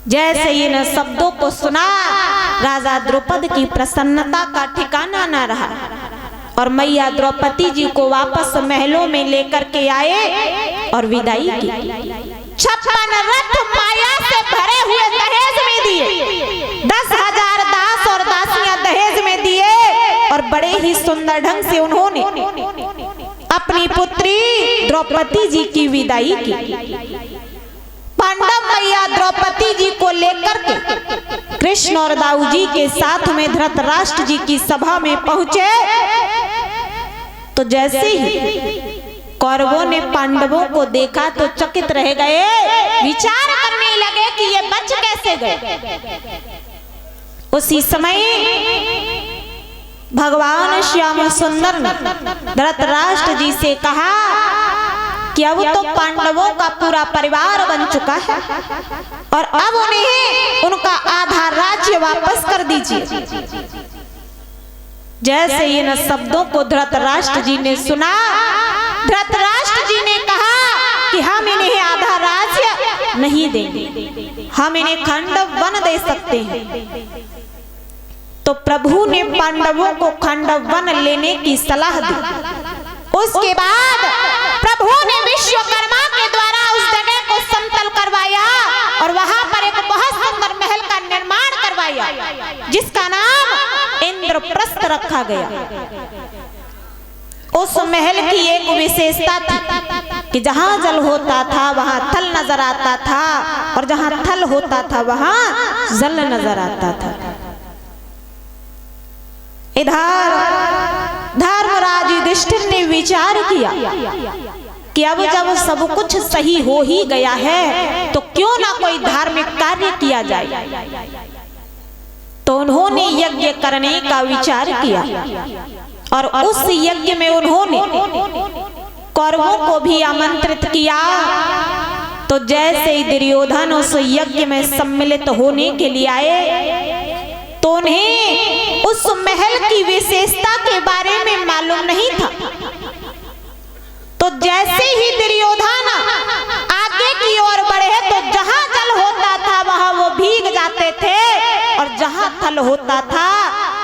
जैसे इन शब्दों को सुना राजा द्रौपदी की प्रसन्नता का ठिकाना न रहा और मैया द्रौपदी जी को वापस महलों में लेकर के आए और विदाई की। 56 रथ माया से भरे हुए दहेज में दिए, 10,000 दास और दासियां दहेज में दिए और बड़े ही सुंदर ढंग से उन्होंने अपनी पुत्री द्रौपदी जी की विदाई की। पांडव मैया द्रौपदी जी को लेकर के कृष्ण और दाऊ जी के साथ में धृतराष्ट्र जी की सभा में पहुंचे तो जैसे ही कौरवों ने पांडवों को देखा तो चकित रह गए, विचार करने लगे कि ये बच कैसे गए। उसी समय भगवान श्याम सुंदर ने धृतराष्ट्र जी से कहा कि अब तो पांडवों का पूरा परिवार बन चुका है और अब उन्हें उनका आधा राज्य वापस कर दीजिए। जैसे इन शब्दों को धृतराष्ट्र जी ने सुना, धृतराष्ट्र जी ने कहा कि हम इन्हें आधा राज्य नहीं देंगे, हम इन्हें खंडव वन दे सकते हैं। तो प्रभु ने पांडवों को खंडव वन लेने की सलाह दी। उसके बाद प्रभु ने विश्वकर्मा के द्वारा उस जगह को समतल करवाया और वहां पर एक बहुत सुंदर महल का निर्माण करवाया जिसका नाम इंद्रप्रस्थ रखा गया। उस महल की एक विशेषता थी कि जहां जल होता था वहां थल नजर आता था और जहां थल होता था वहां जल नजर आता था। इधर धर्मराज युधिष्ठिर ने विचार किया कि अब जब सब कुछ सही हो ही गया है तो क्यों ना कोई धार्मिक कार्य किया जाए। तो उन्होंने यज्ञ करने का विचार किया और उस यज्ञ में उन्होंने कौरवों को भी आमंत्रित किया। तो जैसे ही दुर्योधन उस यज्ञ में सम्मिलित होने के लिए आए तो उन्हें उस महल की विशेषता के बारे में मालूम नहीं था। तो जैसे ही दुर्योधन आगे की ओर बढ़े तो जहां जल होता था वहां वो भीग जाते थे और जहां थल होता था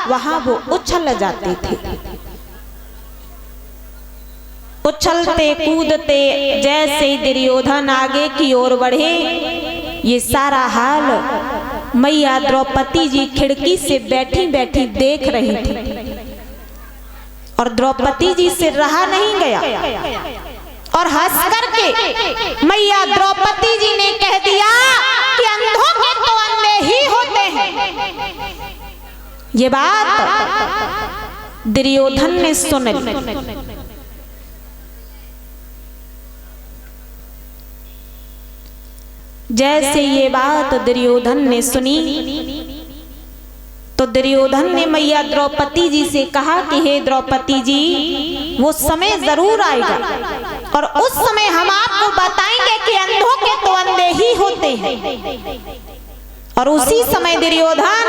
वहां वो उछल जाते थे। उछलते कूदते जैसे ही दुर्योधन आगे की ओर बढ़े, ये सारा हाल मैया द्रौपदी जी खिड़की से बैठी बैठी देख रही थी और द्रौपदी जी से रहा नहीं गया और हंस करके मैया द्रौपदी जी ने कह दिया कि अंधों के तो अंधे ही होते हैं। ये बात दुर्योधन ने सुन ली। जैसे ये बात दुर्योधन ने सुनी तो दुर्योधन ने मैया द्रौपदी जी से कहा कि हे द्रौपदी जी, वो समय जरूर आएगा और उस समय हम आपको बताएंगे कि अंधों के तो अंधे ही होते हैं। और उसी समय दुर्योधन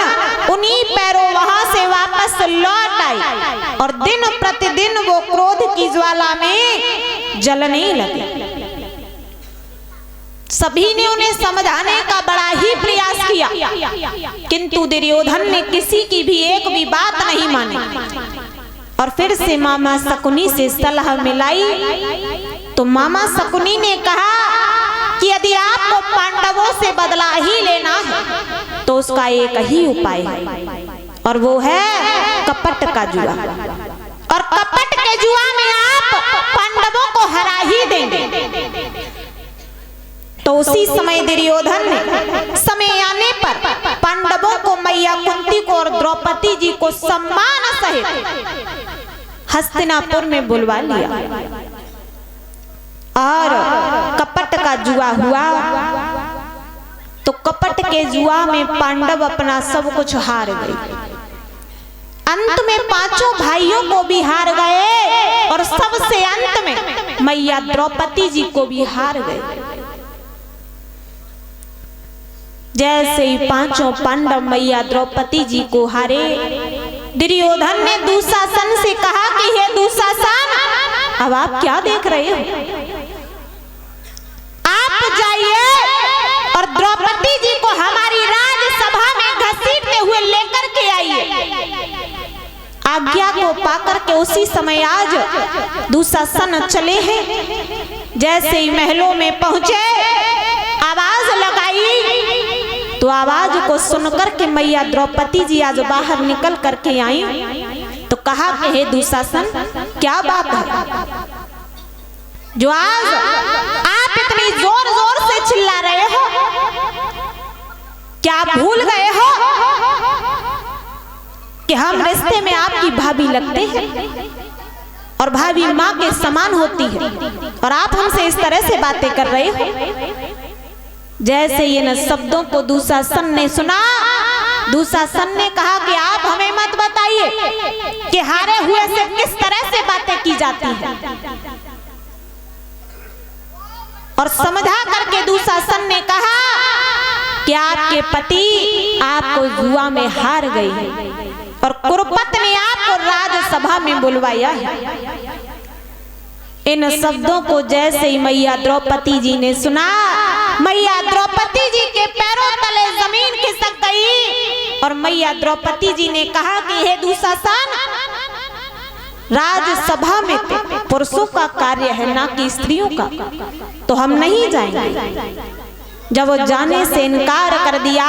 उन्हीं पैरों वहां से वापस लौट आए और दिन प्रतिदिन वो क्रोध की ज्वाला में जलने लगे। सभी ने उन्हें समझाने का बड़ा ही प्रयास किया किंतु दुर्योधन ने किसी की भी एक भी बात नहीं मानी और फिर से मामा शकुनी से सलाह मिलाई। तो मामा शकुनी ने कहा कि यदि आपको पांडवों से बदला ही लेना है तो उसका एक ही उपाय है और वो है कपट का जुआ। और कपट के जुआ में आप पांडवों को हरा ही देंगे। तो उसी समय दुर्योधन ने समय आने पर पांडवों को मैया कुंती को और द्रौपदी जी को सम्मान सहित हस्तिनापुर में बुलवा लिया और कपट का जुआ हुआ। तो कपट के जुआ में पांडव अपना सब कुछ हार गए। अंत में पांचों भाइयों को भी हार गए और सबसे अंत में मैया द्रौपदी जी को भी हार गए। जैसे ही पांचों पांडव मैया द्रौपदी जी को हारे, दुर्योधन ने दुशासन से कहा कि हे दुशासन, अब आप क्या देख रहे हो? आप जाइए और द्रौपदी जी को हमारे आज्ञा को पाकर के उसी समय आज दुशासन चले हैं। जैसे ही महलों में पहुंचे, आवाज लगाई तो आवाज को सुनकर के मैया द्रौपदी जी आज बाहर निकल करके आई। तो कहा कि हे दुशासन, क्या बात है जो आज आप इतनी जोर जोर से चिल्ला रहे हो? क्या आप भूल गए हो कि हम रिश्ते में आपकी भाभी लगते हैं और भाभी माँ के समान होती है, और आप हमसे इस तरह से बातें कर रहे हो? जैसे ये न शब्दों को दुशासन ने सुना, दुशासन ने कहा कि आप हमें मत बताइए कि हारे हुए से किस तरह से बातें की जाती हैं। और समझा करके दुशासन ने कहा कि आपके पति आपको जुआ में हार गई और कुरुपत ने आपको राजसभा में बुलवाया है। इन शब्दों को जैसे ही मैया द्रौपदी जी ने सुना, मैया द्रौपदी जी के पैरों तले जमीन खिसक गई और मैया द्रौपदी जी ने कहा कि हे दुशासन, राजसभा में पुरुषों का कार्य है, ना कि स्त्रियों का, तो हम नहीं जाएंगे। जब वो जाने से इनकार कर दिया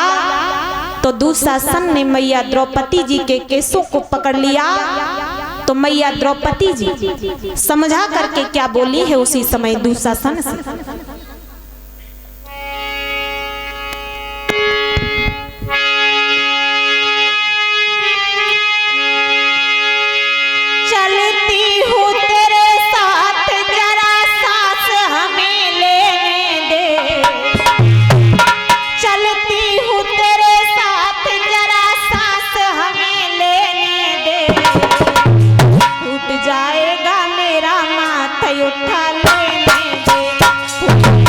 तो दुशासन ने मैया द्रौपदी जी के केसों को पकड़ लिया। तो मैया द्रौपदी जी समझा करके क्या बोली है उसी समय दुशासन से, चलती हूँ तेरे साथ जरा सांस हमें लेने दे, चलती हूँ तेरे साथ जरा सांस हमें लेने दे, टूट जाएगा मेरा माथा उठा लेने दे।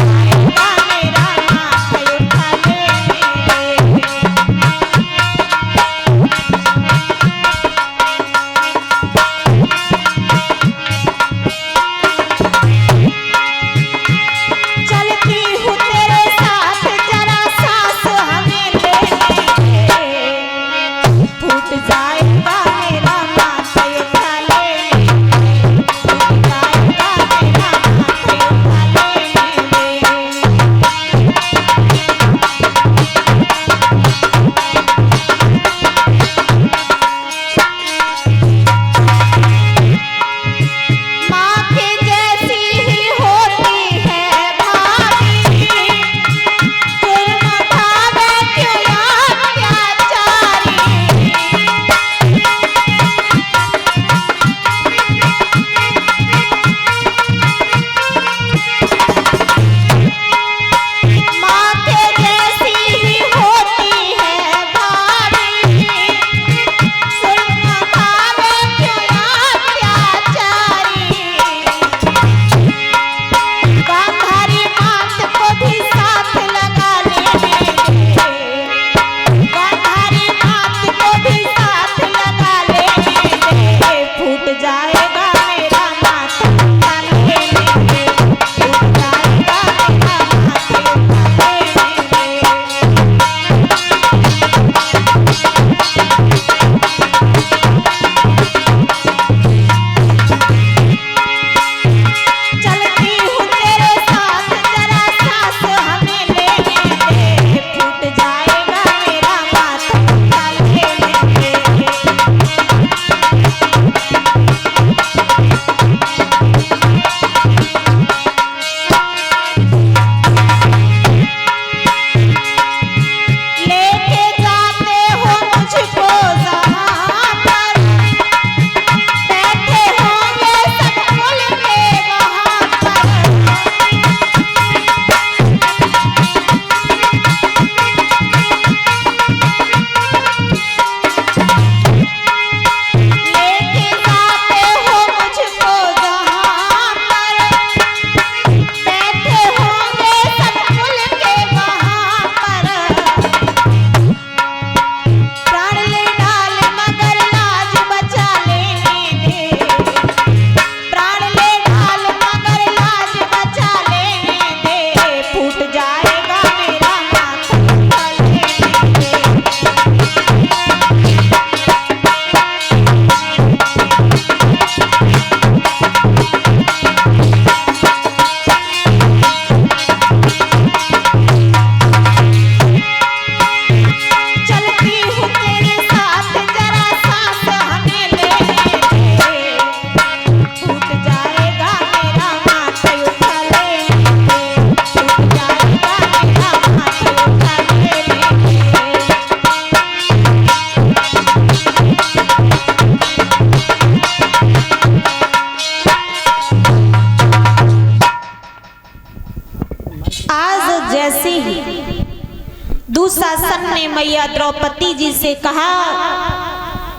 दुशासन ने मैया द्रौपदी जी से कहा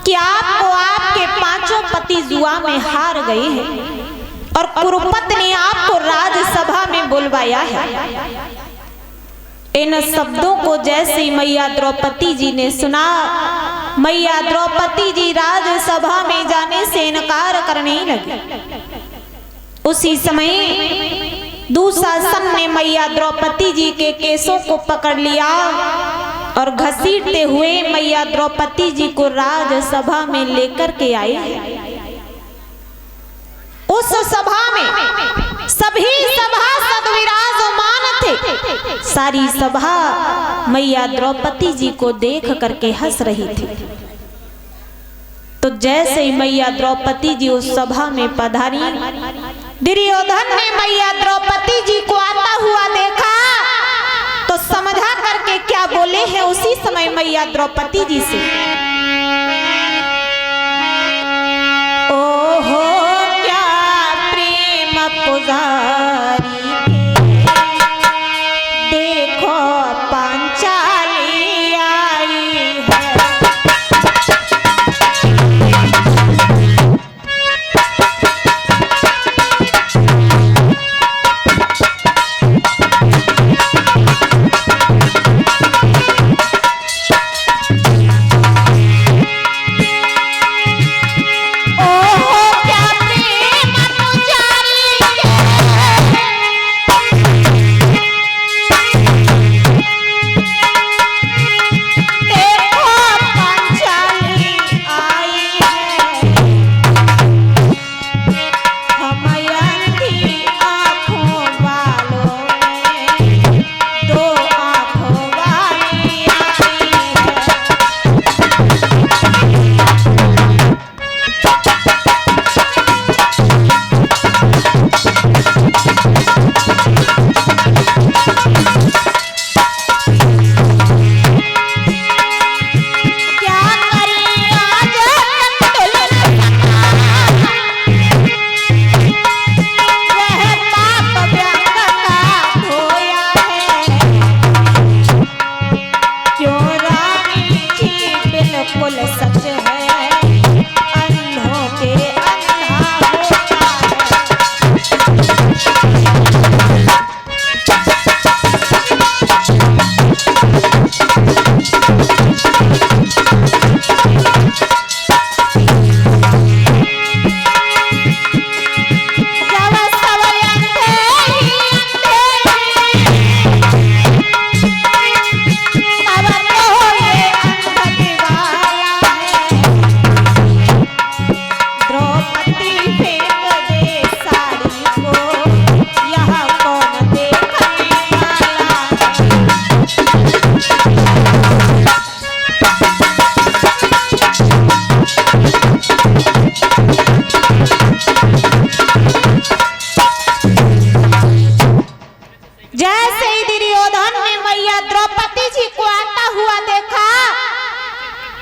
कि आपको आपके पांचों पति जुआ में हार गए हैं और कुरुपत ने आपको राजसभा में बुलवाया है। इन शब्दों को जैसे मैया द्रौपदी जी ने सुना, मैया द्रौपदी जी राजसभा में जाने से इनकार करने लगी। उसी समय दुशासन ने मैया द्रौपदी जी के केसों को पकड़ लिया और घसीटते हुए मैया द्रौपदी जी को राजसभा में लेकर के आए। उस सभा में सभी सभासद विराजमान थे। सारी सभा मैया द्रौपदी जी को देख करके हंस रही थी। तो जैसे ही मैया द्रौपदी जी उस सभा में पधारी, दुर्योधन ने मैया द्रौपदी जी को आता हुआ देखा तो समझा करके क्या बोले हैं उसी समय मैया द्रौपदी जी से, ओहो क्या प्रेम पुजारी देखो पांचाली आई है।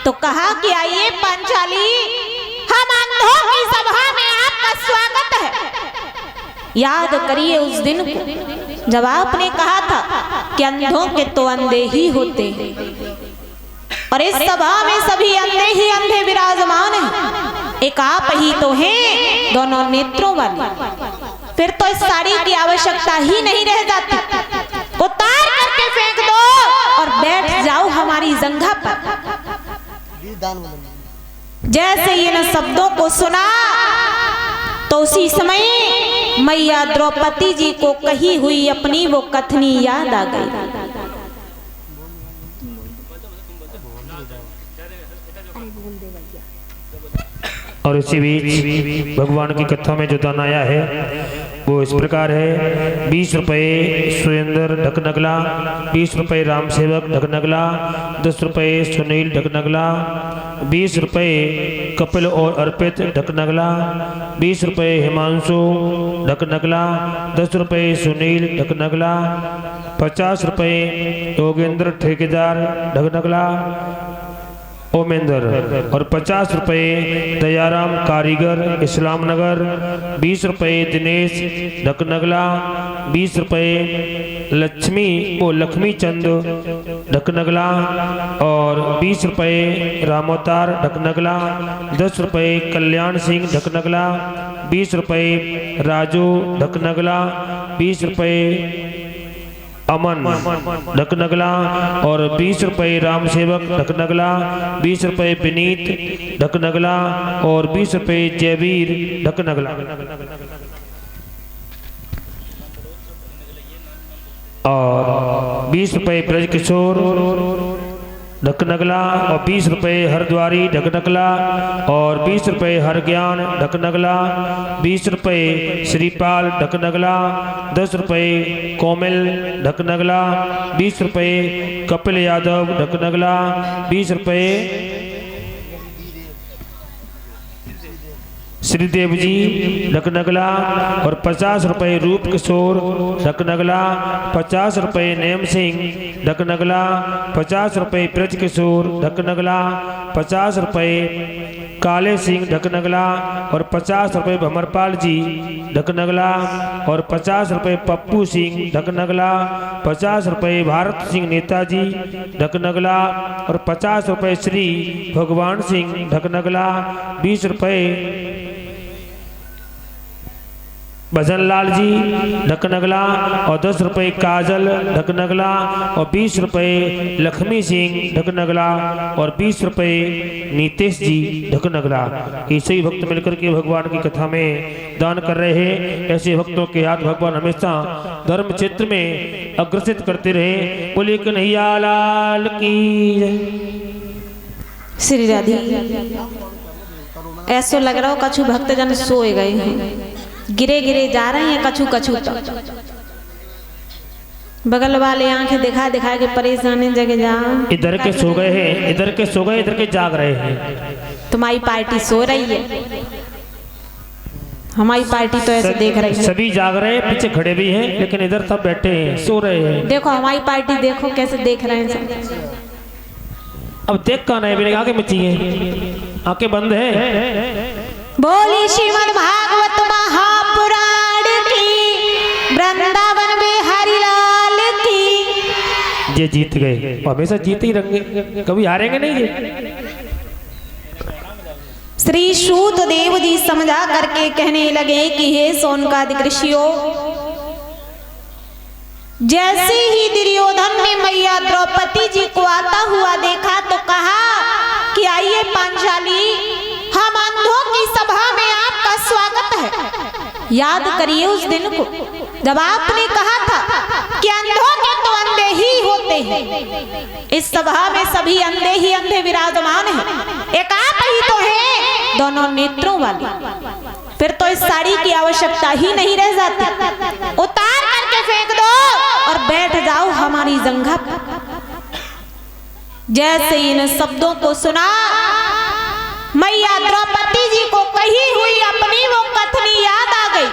तो कहा कि आइए पांचाली, हम अंधों की सभा में आपका स्वागत है। याद करिए उस दिन को जब आपने कहा था कि अंधों के तो अंधे ही होते हैं, और इस सभा में सभी अंधे ही अंधे विराजमान हैं। एक आप ही तो हैं दोनों नेत्रों वाली, फिर तो इस साड़ी की आवश्यकता ही नहीं रह जाती। उतार करके फेंक दो और बैठ जाओ हमारी जंघा पर। जैसे इन शब्दों को सुना तो उसी समय मैया द्रौपदी जी को कही हुई अपनी वो कथनी याद आ गई। और इसी बीच भगवान की कथा में जो दान आया है वो इस प्रकार है। 20 रुपये सुरेंद्र ढकनगला, 20 रुपये राम सेवक ढकनगला, 10 रुपये सुनील ढकनगला, 20 रुपये कपिल और अर्पित ढकनगला, 20 रुपये हिमांशु ढकनगला, 10 रुपये सुनील ढकनगला, 50 रुपये योगेंद्र ठेकेदार ढकनगला ओमेंदर, और 50 रुपये दयाराम कारीगर इस्लाम नगर, 20 रुपये दिनेश ढकनगला, 20 रुपए लक्ष्मी चंद ढकनगला और 20 रुपए रामोतार ढकनगला, 10 रुपए कल्याण सिंह ढकनगला, 20 रुपए राजू ढकनगला, 20 रुपए अमन ढकनगला और 20 रुपए राम सेवक ढकनगला, 20 रुपए विनीत ढकनगला और 20 रुपए जयवीर ढकनगला और 20 रुपए ब्रज किशोर ढकनगला और 20 रुपए हरद्वारी ढकनगला और 20 रुपए हरज्ञान ढकनगला, 20 रुपए श्रीपाल ढकनगला, 10 रुपए कोमल ढकनगला, 20 रुपए कपिल यादव ढकनगला, 20 रुपए श्रीदेव जी ढकनगला और 50 रुपए रूप किशोर ढकनगला, 50 रुपए नेम सिंह ढकनगला, 50 रुपए ब्रज किशोर ढकनगला, 50 रुपए काले सिंह ढकनगला और 50 रुपए भमरपाल जी ढकनगला और 50 रुपए पप्पू सिंह ढकनगला, 50 रुपए भारत सिंह नेताजी ढकनगला और 50 रुपए श्री भगवान सिंह ढकनगला, 20 रुपए भजन लाल जी ढकनगला और 10 रुपए काजल ढकनगला और 20 रुपए लक्ष्मी सिंह ढकनगला और 20 रुपए नीतेश जी ढकनगला। ऐसे ही भक्त मिलकर के भगवान की कथा में दान कर रहे हैं। ऐसे भक्तों के हाथ भगवान हमेशा धर्म क्षेत्र में अग्रसित करते रहे। बोलिए कन्हैया लाल की श्री राधे। ऐसो लग रहा हो कछु भक्तजन सोए गए हैं, गिरे गिरे जा रहे हैं कछु कछु तो बगल वाले आंखें दिखा दिखा के परेशानी जगह जा। इधर के सो गए हैं, इधर के सो गए, इधर के जाग रहे हैं। तुम्हारी पार्टी सो रही है, हमारी पार्टी तो ऐसे देख रही है। सभी जाग रहे हैं, पीछे खड़े भी हैं, लेकिन इधर सब बैठे हैं, सो रहे हैं। देखो हमारी पार्टी देखो कैसे देख रहे हैं। अब देख कहाँ है, मेरे आंखें मिची हैं, आंखें बंद है। बोली श्रीमद् भागवत महापुराण की, वृंदावन बिहारी लाल की। ये जीत गए, हमेशा जीते ही रहेंगे, कभी हारेंगे नहीं ये। श्री सूत देव जी समझा करके कहने लगे कि हे सोनकादिक ऋषियों, जैसे ही दुर्योधन ने मैया द्रौपदी जी को आता हुआ देखा तो कहा कि आइए पांचाली, हम अंधों की सभा में आपका स्वागत है। याद करिए उस दिन को जब आपने कहा था कि अंधों के तो अंधे ही होते हैं। इस सभा में सभी अंधे ही अंधे विराजमान हैं, एक आप ही तो हैं दोनों नेत्रों वाली। फिर तो इस साड़ी की आवश्यकता ही नहीं रह जाती, उतार करके फेंक दो और बैठ जाओ हमारी जंघा पर। जैसे इन शब्दों को सुना, मैया द्रौपदी जी को कही हुई अपनी वो कथनी याद आ गई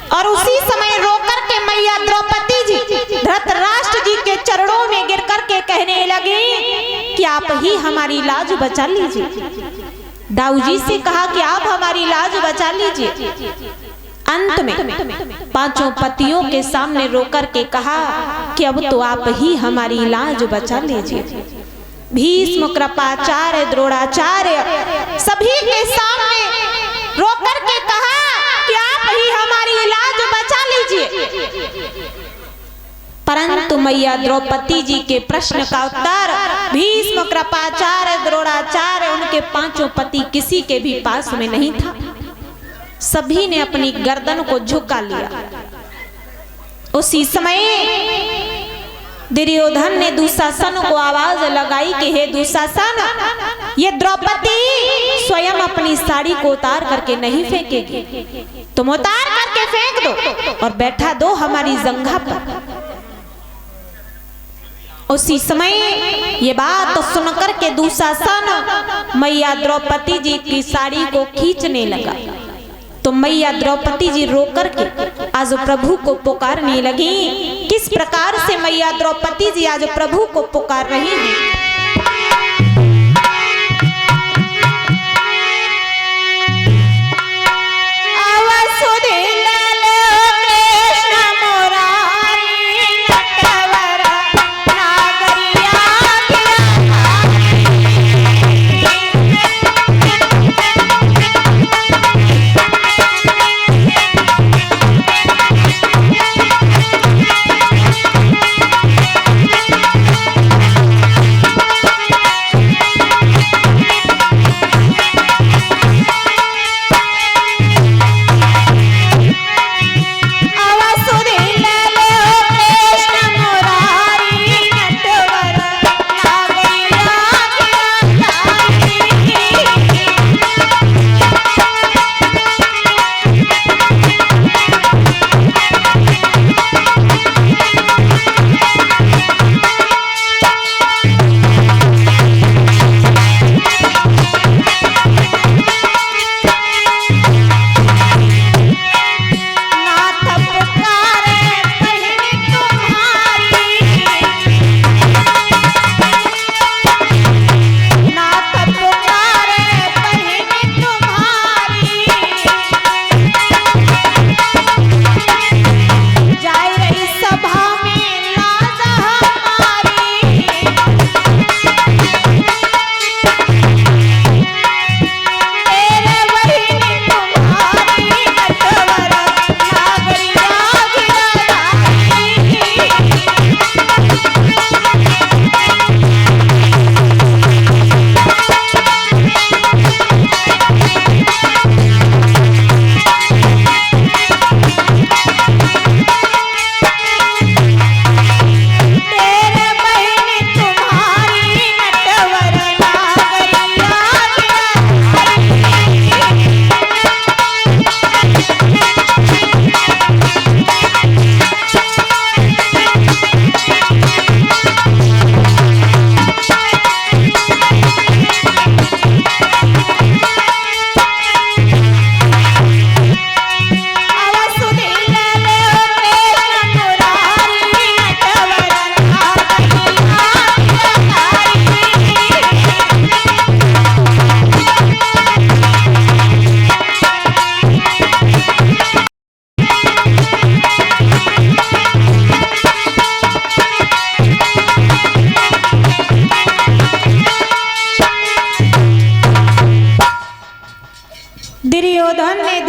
और उसी समय रोकर के मैया द्रौपदी जी धृतराष्ट्र जी के चरणों में गिर करके कहने लगी कि आप ही हमारी लाज बचा लीजिए। दाऊ जी से कहा कि आप हमारी लाज बचा लीजिए। अंत में पांचों पतियों के सामने रोकर के कहा कि अब तो आप ही हमारी लाज बचा लीजिए। भीष्म, कृपाचार्य, द्रोणाचार्य सभी के सामने रोकर के कहा कि आप ही हमारी लाज बचा लीजिए। परंतु मैया द्रौपदी जी के प्रश्न का उत्तर भीष्म, कृपाचार्य, द्रोणाचार्य उनके पांचों पति किसी के भी पास में नहीं था। सभी ने अपनी गर्दन को झुका लिया। उसी समय दुर्योधन ने दुशासन को आवाज लगाई कि हे दुशासन, ये द्रौपदी स्वयं अपनी साड़ी को उतार करके नहीं फेंकेगी, तुम उतार करके फेंक दो और बैठा दो हमारी जंघा पर। उसी समय ये बात सुनकर के दुशासन मैया द्रौपदी जी की साड़ी को खींचने लगा। तो मैया द्रौपदी जी रोकर के आज प्रभु को पुकारने लगी। किस प्रकार से मैया द्रौपदी जी आज प्रभु को पुकार रही हैं? कृष्ण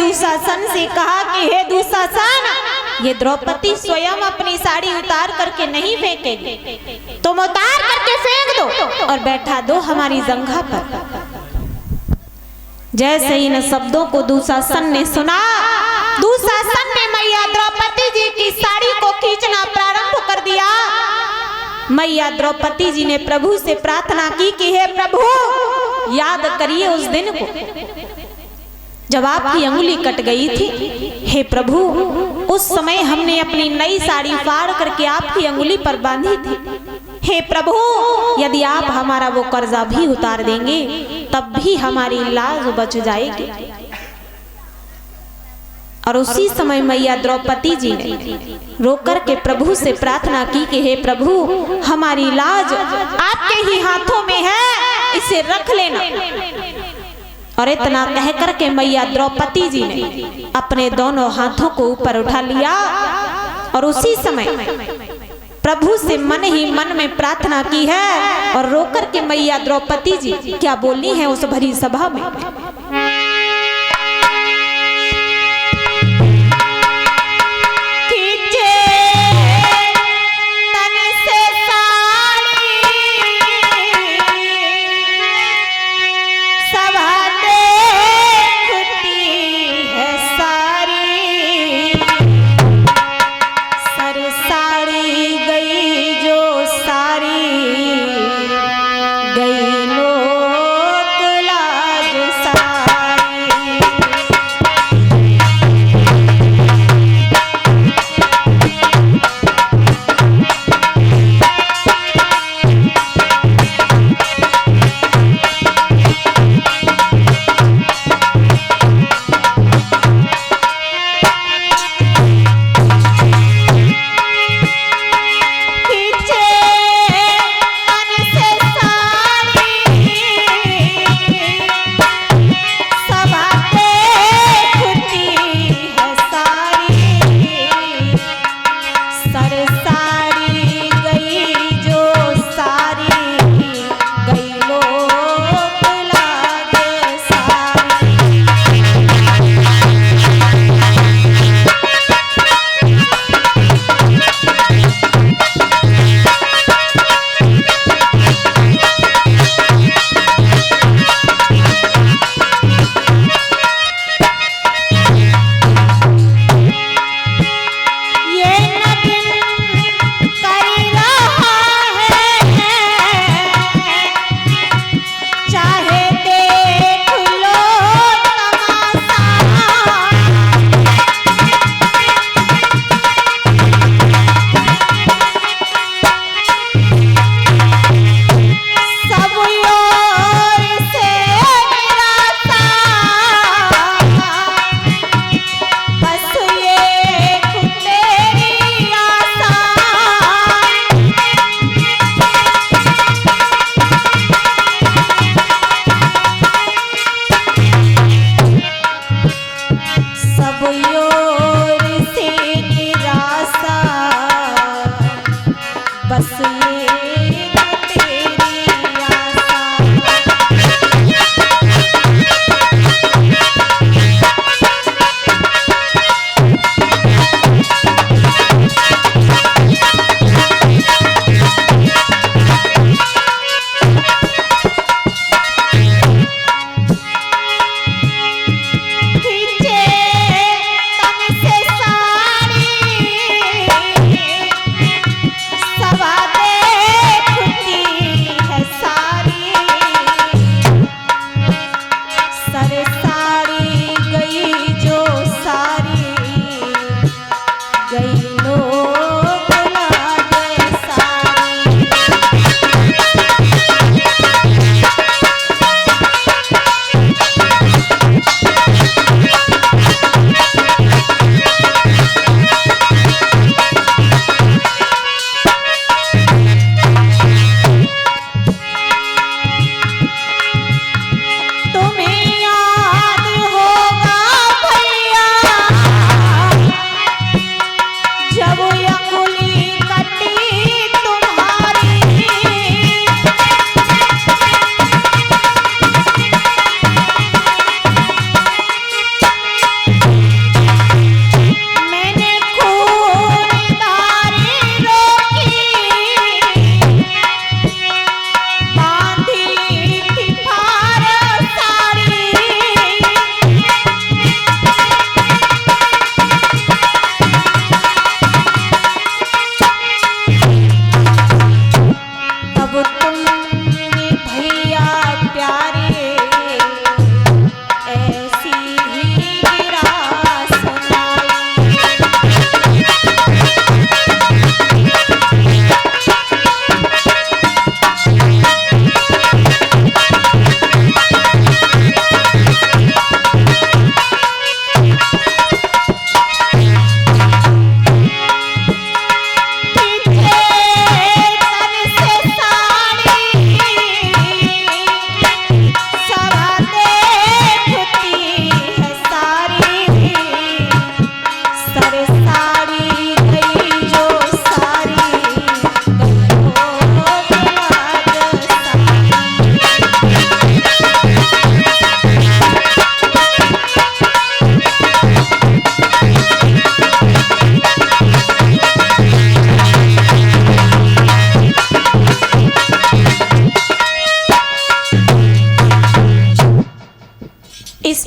दुशासन से कहा कि हे दुशासन, ये द्रौपदी स्वयं अपनी साड़ी उतार करके नहीं फेंकेगी, तुम उतार करके फेंक दो और बैठा दो हमारी जंघा पर। जैसे इन शब्दों को दुशासन ने सुना, दुशासन ने मैया द्रौपदी जी की साड़ी को खींचना प्रारंभ कर दिया। मैया द्रौपदी जी ने प्रभु से प्रार्थना की कि हे प्रभु, याद करिए उस दिन को जब आपकी अंगुली कट गई थी। हे प्रभु, उस समय हमने अपनी नई साड़ी फाड़ करके आपकी अंगुली पर बांधी थी। हे प्रभु, यदि आप हमारा वो कर्जा भी उतार देंगे तब भी हमारी लाज बच जाएगी। और उसी समय मैया द्रौपदी जी ने रोकर के प्रभु से प्रार्थना की कि हे प्रभु, हमारी लाज आपके ही हाथों में है, इसे रख लेना। और इतना कह करके मैया द्रौपदी जी ने अपने दोनों हाथों को ऊपर उठा लिया और उसी समय प्रभु से मन ही मन में प्रार्थना की है। और रोकर के मैया द्रौपदी जी क्या बोली है उस भरी सभा में,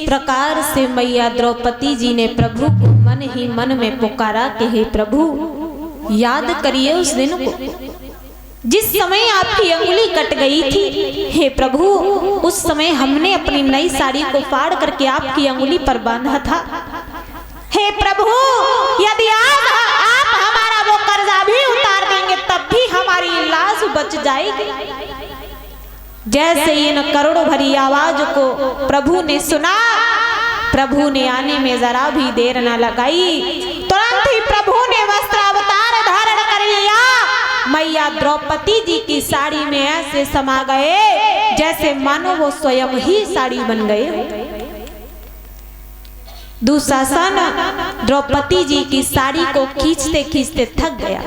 प्रकार से मैया द्रौपदी जी ने प्रभु को मन ही मन में पुकारा कि हे प्रभु, याद करिए उस दिन को जिस समय आपकी अंगुली कट गई थी। हे प्रभु, उस समय हमने अपनी नई साड़ी को फाड़ करके आपकी अंगुली पर बांधा था। हे प्रभु, यदि आप हमारा वो कर्जा भी उतार देंगे तब भी हमारी लाश बच जाएगी। जैसे इन करोड़ भरी आवाज को प्रभु ने सुना, प्रभु ने आने में जरा भी देर न लगाई। तुरंत ही प्रभु ने वस्त्रावतार धारण कर लिया। मैया द्रौपदी जी की साड़ी में ऐसे समा गए जैसे मानो वो स्वयं ही साड़ी बन गए। दुशासन द्रौपदी जी की साड़ी को खींचते खींचते थक गया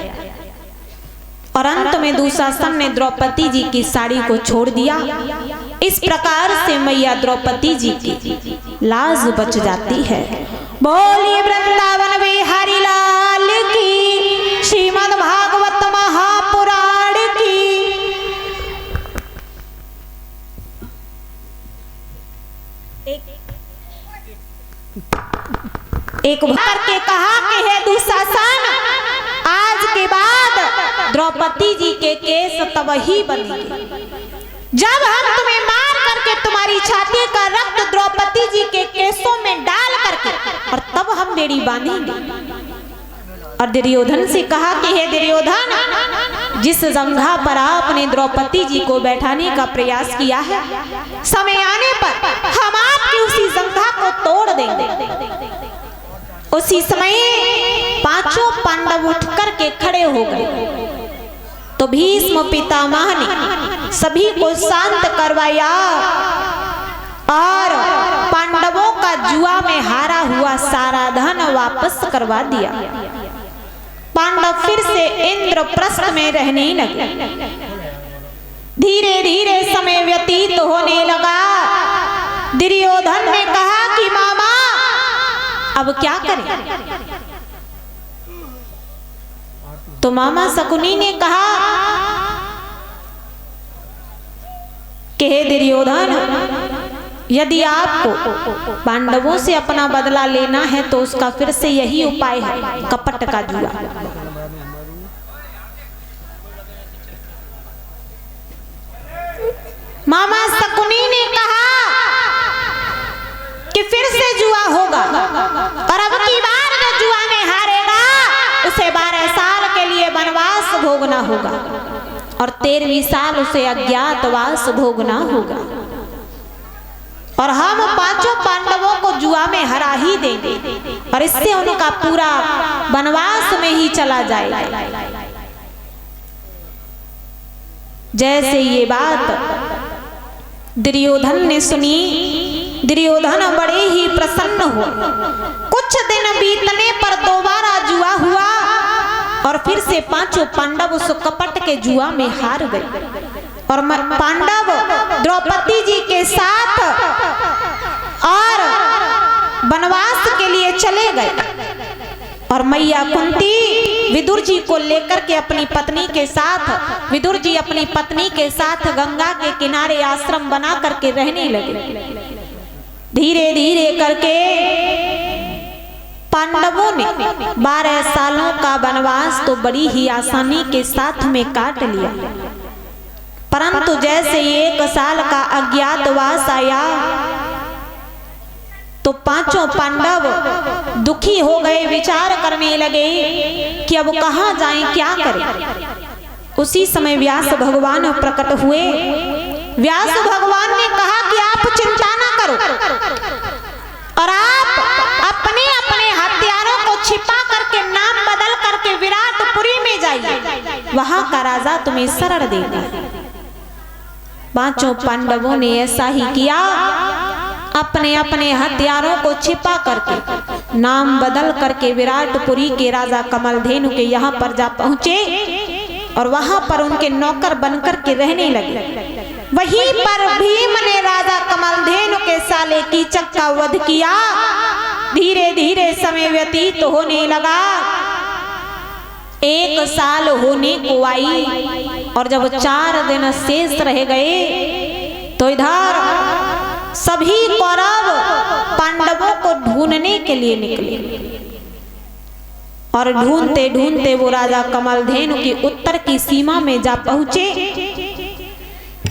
और अंत में दुशासन ने द्रौपदी जी की साड़ी को छोड़ दिया। इस प्रकार से मैया द्रौपदी जी की लाज बच जाती है। बोलिए वृंदावन बिहारी लाल की, श्रीमद् भागवत महापुराण की। एक भर के कहा कि हे दुशासन, आज के बाद द्रौपदी जी के केस तब ही बनेंगे जब हम तुम्हें मार करके तुम्हारी छाती का रक्त द्रौपदी जी के केसों में डाल करके और तब हम बेड़ी बांधेंगे। और दुर्योधन से कहा कि हे दुर्योधन, जिस जंघा पर आपने द्रौपदी जी को बैठाने का प्रयास किया है, समय आने पर हम आपकी उसी जंघा को तोड़ देंगे। उसी समय पांचों पांडव उठ करके खड़े हो गए तो भीष्म पितामह ने सभी को शांत करवाया और पांडवों का जुआ में हारा हुआ सारा धन वापस करवा दिया। पांडव फिर से इंद्रप्रस्थ में रहने लगे। धीरे धीरे समय व्यतीत होने लगा। दुर्योधन ने कहा कि मामा, अब क्या करें? तो मामा शकुनी ने कहा कि हे दुर्योधन, यदि आपको पांडवों से अपना बदला लेना है तो उसका फिर से यही उपाय है, कपट का जुआ। मामा शकुनी ने कहा कि फिर से जुआ होगा और अब की बार जो जुआ में हारेगा उसे 12 साल के लिए वनवास भोगना होगा और 13वीं साल उसे अज्ञातवास भोगना होगा और हम पांचों पांडवों को जुआ में हरा ही देंगे और इससे उनका पूरा वनवास में ही चला जाएगा। जैसे ये बात दुर्योधन ने सुनी, दुर्योधन बड़े ही प्रसन्न हो। कुछ दिन बीतने पर दोबारा जुआ हुआ और फिर से पांचों पांडव उस कपट के जुआ में हार गए और पांडव द्रौपदी जी के साथ और वनवास के लिए चले गए और मैया कुंती विदुर जी को लेकर के अपनी पत्नी के साथ, विदुर जी अपनी पत्नी के साथ गंगा के किनारे आश्रम बना करके रहने लगे। धीरे धीरे करके पांडवों ने 12 सालों का वनवास तो बड़ी ही आसानी के साथ में काट लिया, परंतु जैसे 1 साल का अज्ञातवास आया तो पांचों पांडव दुखी हो गए, विचार करने लगे कि अब कहां जाएं, क्या करें। उसी समय व्यास भगवान प्रकट हुए। व्यास भगवान ने कहा कि आप चिंता ना करो और आप अपने अपने हथियारों को छिपा करके नाम बदल करके विराटपुरी में जाइए, वहां का राजा तुम्हें शरण देगा। पांचों पांडवों ने ऐसा ही किया, अपने अपने हथियारों को छिपा करके नाम बदल करके विराटपुरी के राजा कमलधेनु के यहाँ पर जा पहुंचे और वहां पर उनके नौकर बनकर के रहने लगे। वहीं पर भीम ने राजा कमलधेनु के साले कीचक का वध किया। धीरे धीरे समय व्यतीत होने लगा। 1 साल होने को आई और जब 4 दिन शेष रह गए तो इधर सभी कौरव पांडवों को ढूंढने के लिए निकले और ढूंढते ढूंढते वो राजा कमलधेनु की उत्तर की सीमा में जा पहुंचे।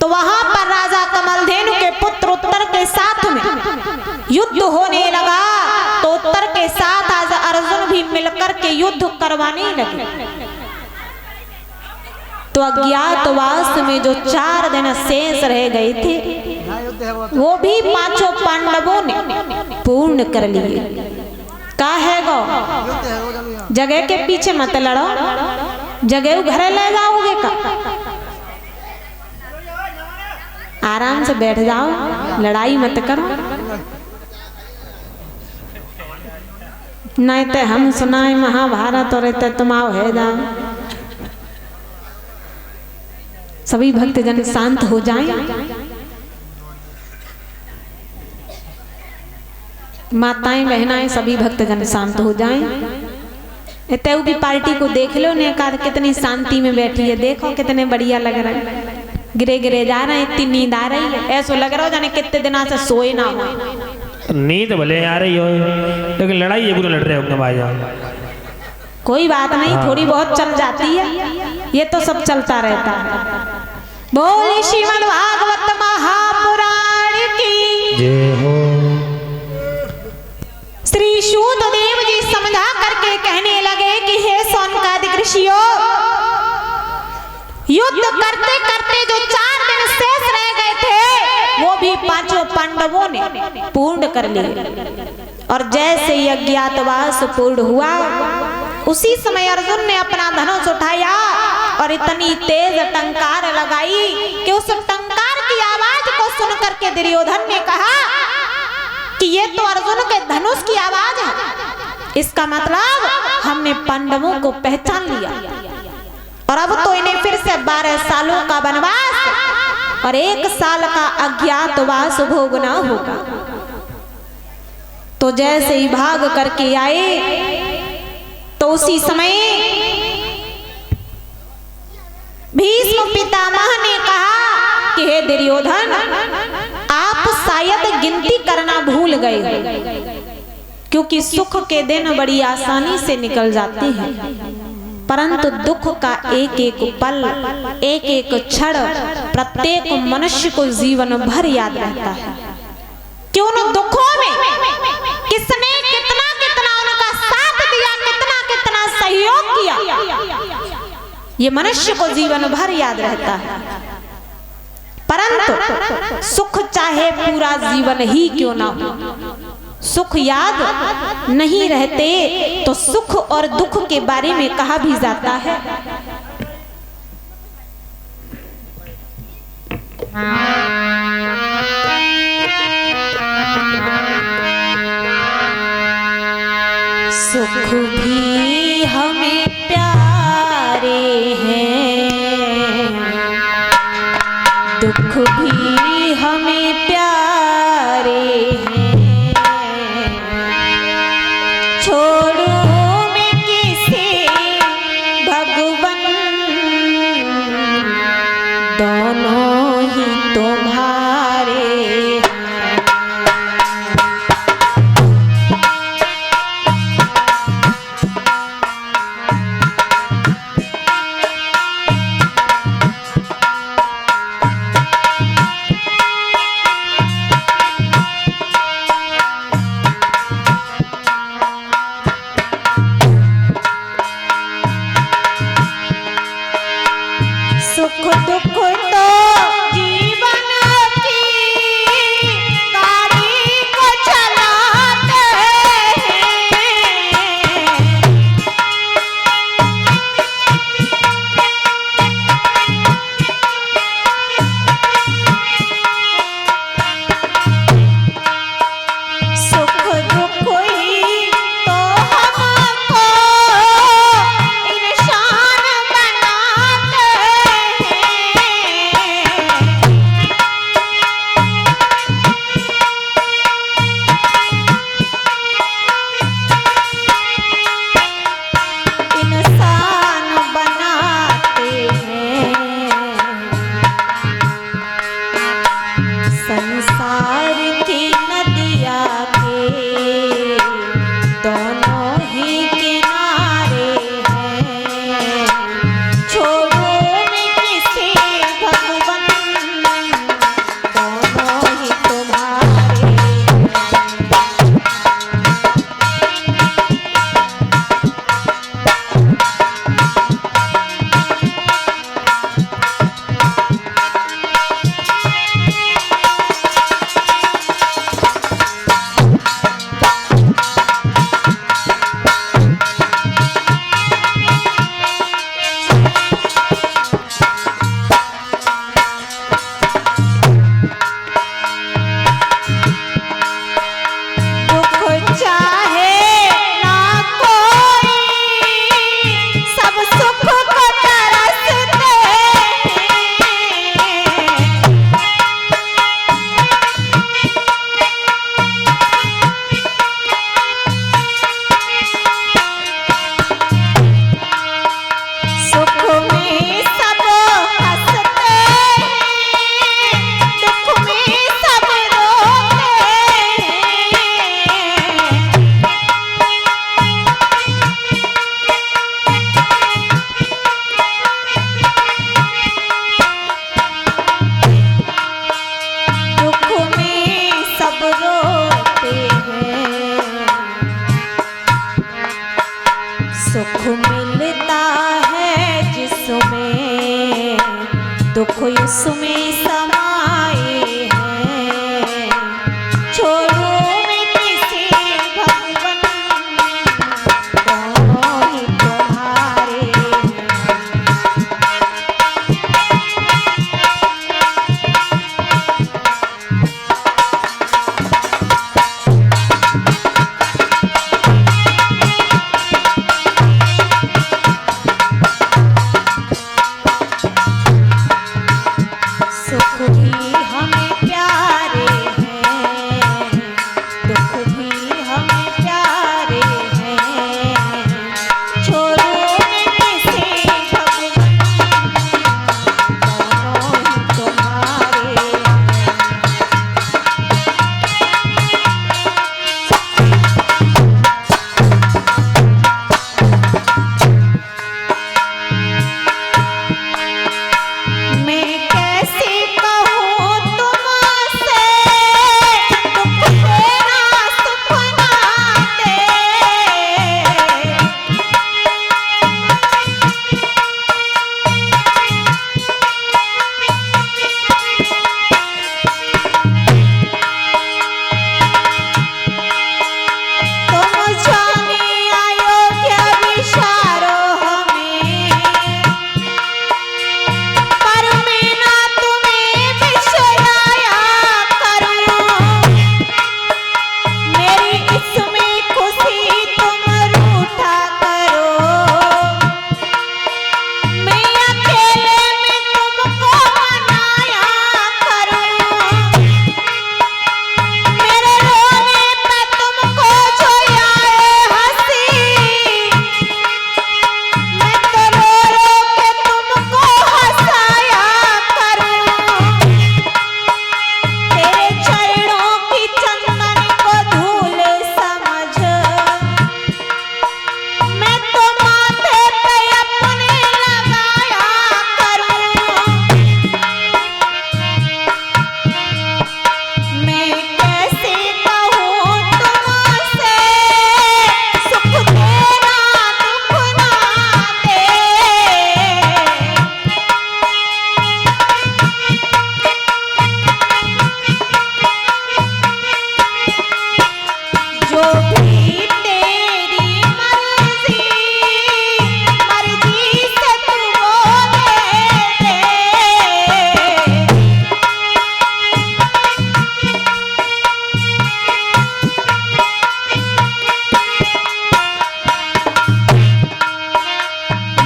तो वहां पर राजा कमलधेनु के पुत्र उत्तर के साथ में युद्ध होने लगा। तो उत्तर के साथ आज अर्जुन भी मिलकर के युद्ध करवाने लगे। तो अज्ञातवास में जो 4 दिन शेष रह गए थे वो भी 5 पांडवों ने पूर्ण कर लिए। का है गो जगह के पीछे मत लड़ो, जगह घर ले जाओगे का? आराम से बैठ जाओ, लड़ाई मत करो। नहीं तो हम सुनाए महाभारत और रहते तुम आओ है जाओ। सभी भक्तजन शांत हो जाएं। माताएं बहनाएं सभी भक्तजन शांत हो जाएं। तेऊ की पार्टी को देख लो ने कहा कितनी शांति में बैठी है, देखो कितने बढ़िया लग रहा है। गिरे गिरे जा रहे हैं, इतनी नींद आ रही है, ऐसा लग रहा हो जाने कितने दिनों से सोए ना हो। नींद भले आ रही हो लेकिन लड़ाई ये पूरा लड़ रहे होंगे भाईजान। कोई बात नहीं, थोड़ी बहुत चल जाती है, ये तो सब चलता रहता है। बोल श्रीमद् भागवत महापुराण की जय हो। श्री सूतदेव जी समझा करके कहने लगे कि हे सौनकादिक ऋषियों, युद्ध करते करते जो 4 दिन शेष रह गए थे वो भी 5 पांडवों ने पूर्ण कर लिए। और जैसे ही अज्ञातवास पूर्ण हुआ उसी समय अर्जुन ने अपना धनुष उठाया और इतनी तेज टंकार लगाई कि उस टंकार की आवाज को सुन करके दुर्योधन ने कहा कि ये तो अर्जुन के धनुष की आवाज है। इसका मतलब हमने पांडवों को पहचान लिया और अब तो इन्हें फिर से 12 सालों का वनवास और 1 साल का अज्ञातवास भोगना होगा। तो जैसे ही भाग करके आए तो उसी समय भीष्म पितामह ने कहा कि हे दुर्योधन, आप शायद गिनती करना भूल गए, क्योंकि सुख के दिन बड़ी आसानी से निकल जाते हैं परंतु दुख का एक एक पल, एक एक क्षण प्रत्येक मनुष्य को जीवन भर याद रहता है। कि उन दुखों में किसने कितना कितना उनका साथ दिया, कितना कितना सहयोग किया, ये मनुष्य को जीवन भर याद रहता है। परंतु सुख चाहे पूरा जीवन ही क्यों ना हो, सुख याद नहीं रहते तो सुख और दुख के बारे में कहा भी जाता है। सुख भी हमें प्यारे हैं, दुख भी हमें प्यारे हैं, छोड़ो मैं किसे भगवन, दोनों ही तुम्हारे हैं। सुख मिलता है जिसमें दुख उसमें समाए हैं। छोड़ो मैं किसी भगवन दोनों ही तुम्हारे हैं। सुख भी हमें प्यारे हैं, दुख भी हमें प्यारे हैं। छोड़ो मैं किसी भगवन दोनों ही तुम्हारे हैं। मैं कैसे कहूँ तुमसे दुख तेरा सुख ना दे। तुम जाने अयोग्य विचारो हमें, पर मैं ना तुम्हें बिसराया करूं। मेरी इसमें खुशी तुम रूठा करो, मैं अकेले में तुमको मनाया करूं। मेरे रोने पे तुमको जो आए हंसी, मैं तो रो रो के तुमको हंसाया करूं। तेरे चरणों की चंदन को धूल समझ मैं तो माथे पे अपने लगाया करूं। मैं कैसे कहूँ तुमसे सुख तेरा दुख ना दे। जो भी तेरी मर्जी मर्जी से तू वो दे दे।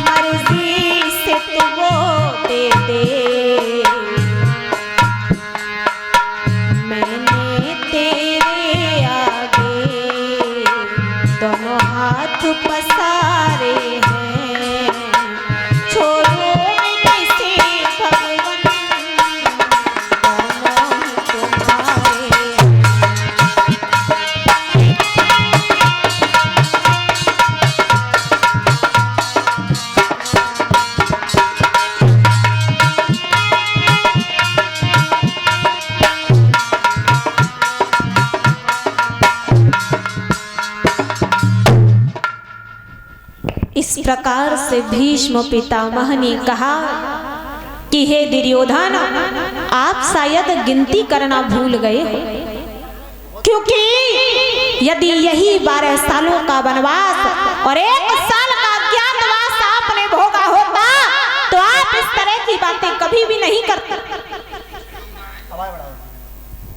मर्जी से तू वो दे दे। मैंने तेरे आगे दोनों हाथ पसारे हैं। छोड़ो मैं किसी भगवन दोनों ही तुम्हारे हैं। इस प्रकार से भीष्म पितामह ने कहा कि हे दुर्योधन, आप शायद गिनती करना भूल गए हो, क्योंकि यदि यही 12 सालों का वनवास और 1 साल का अज्ञातवास आपने भोगा होता तो आप इस तरह की बातें कभी भी नहीं करते।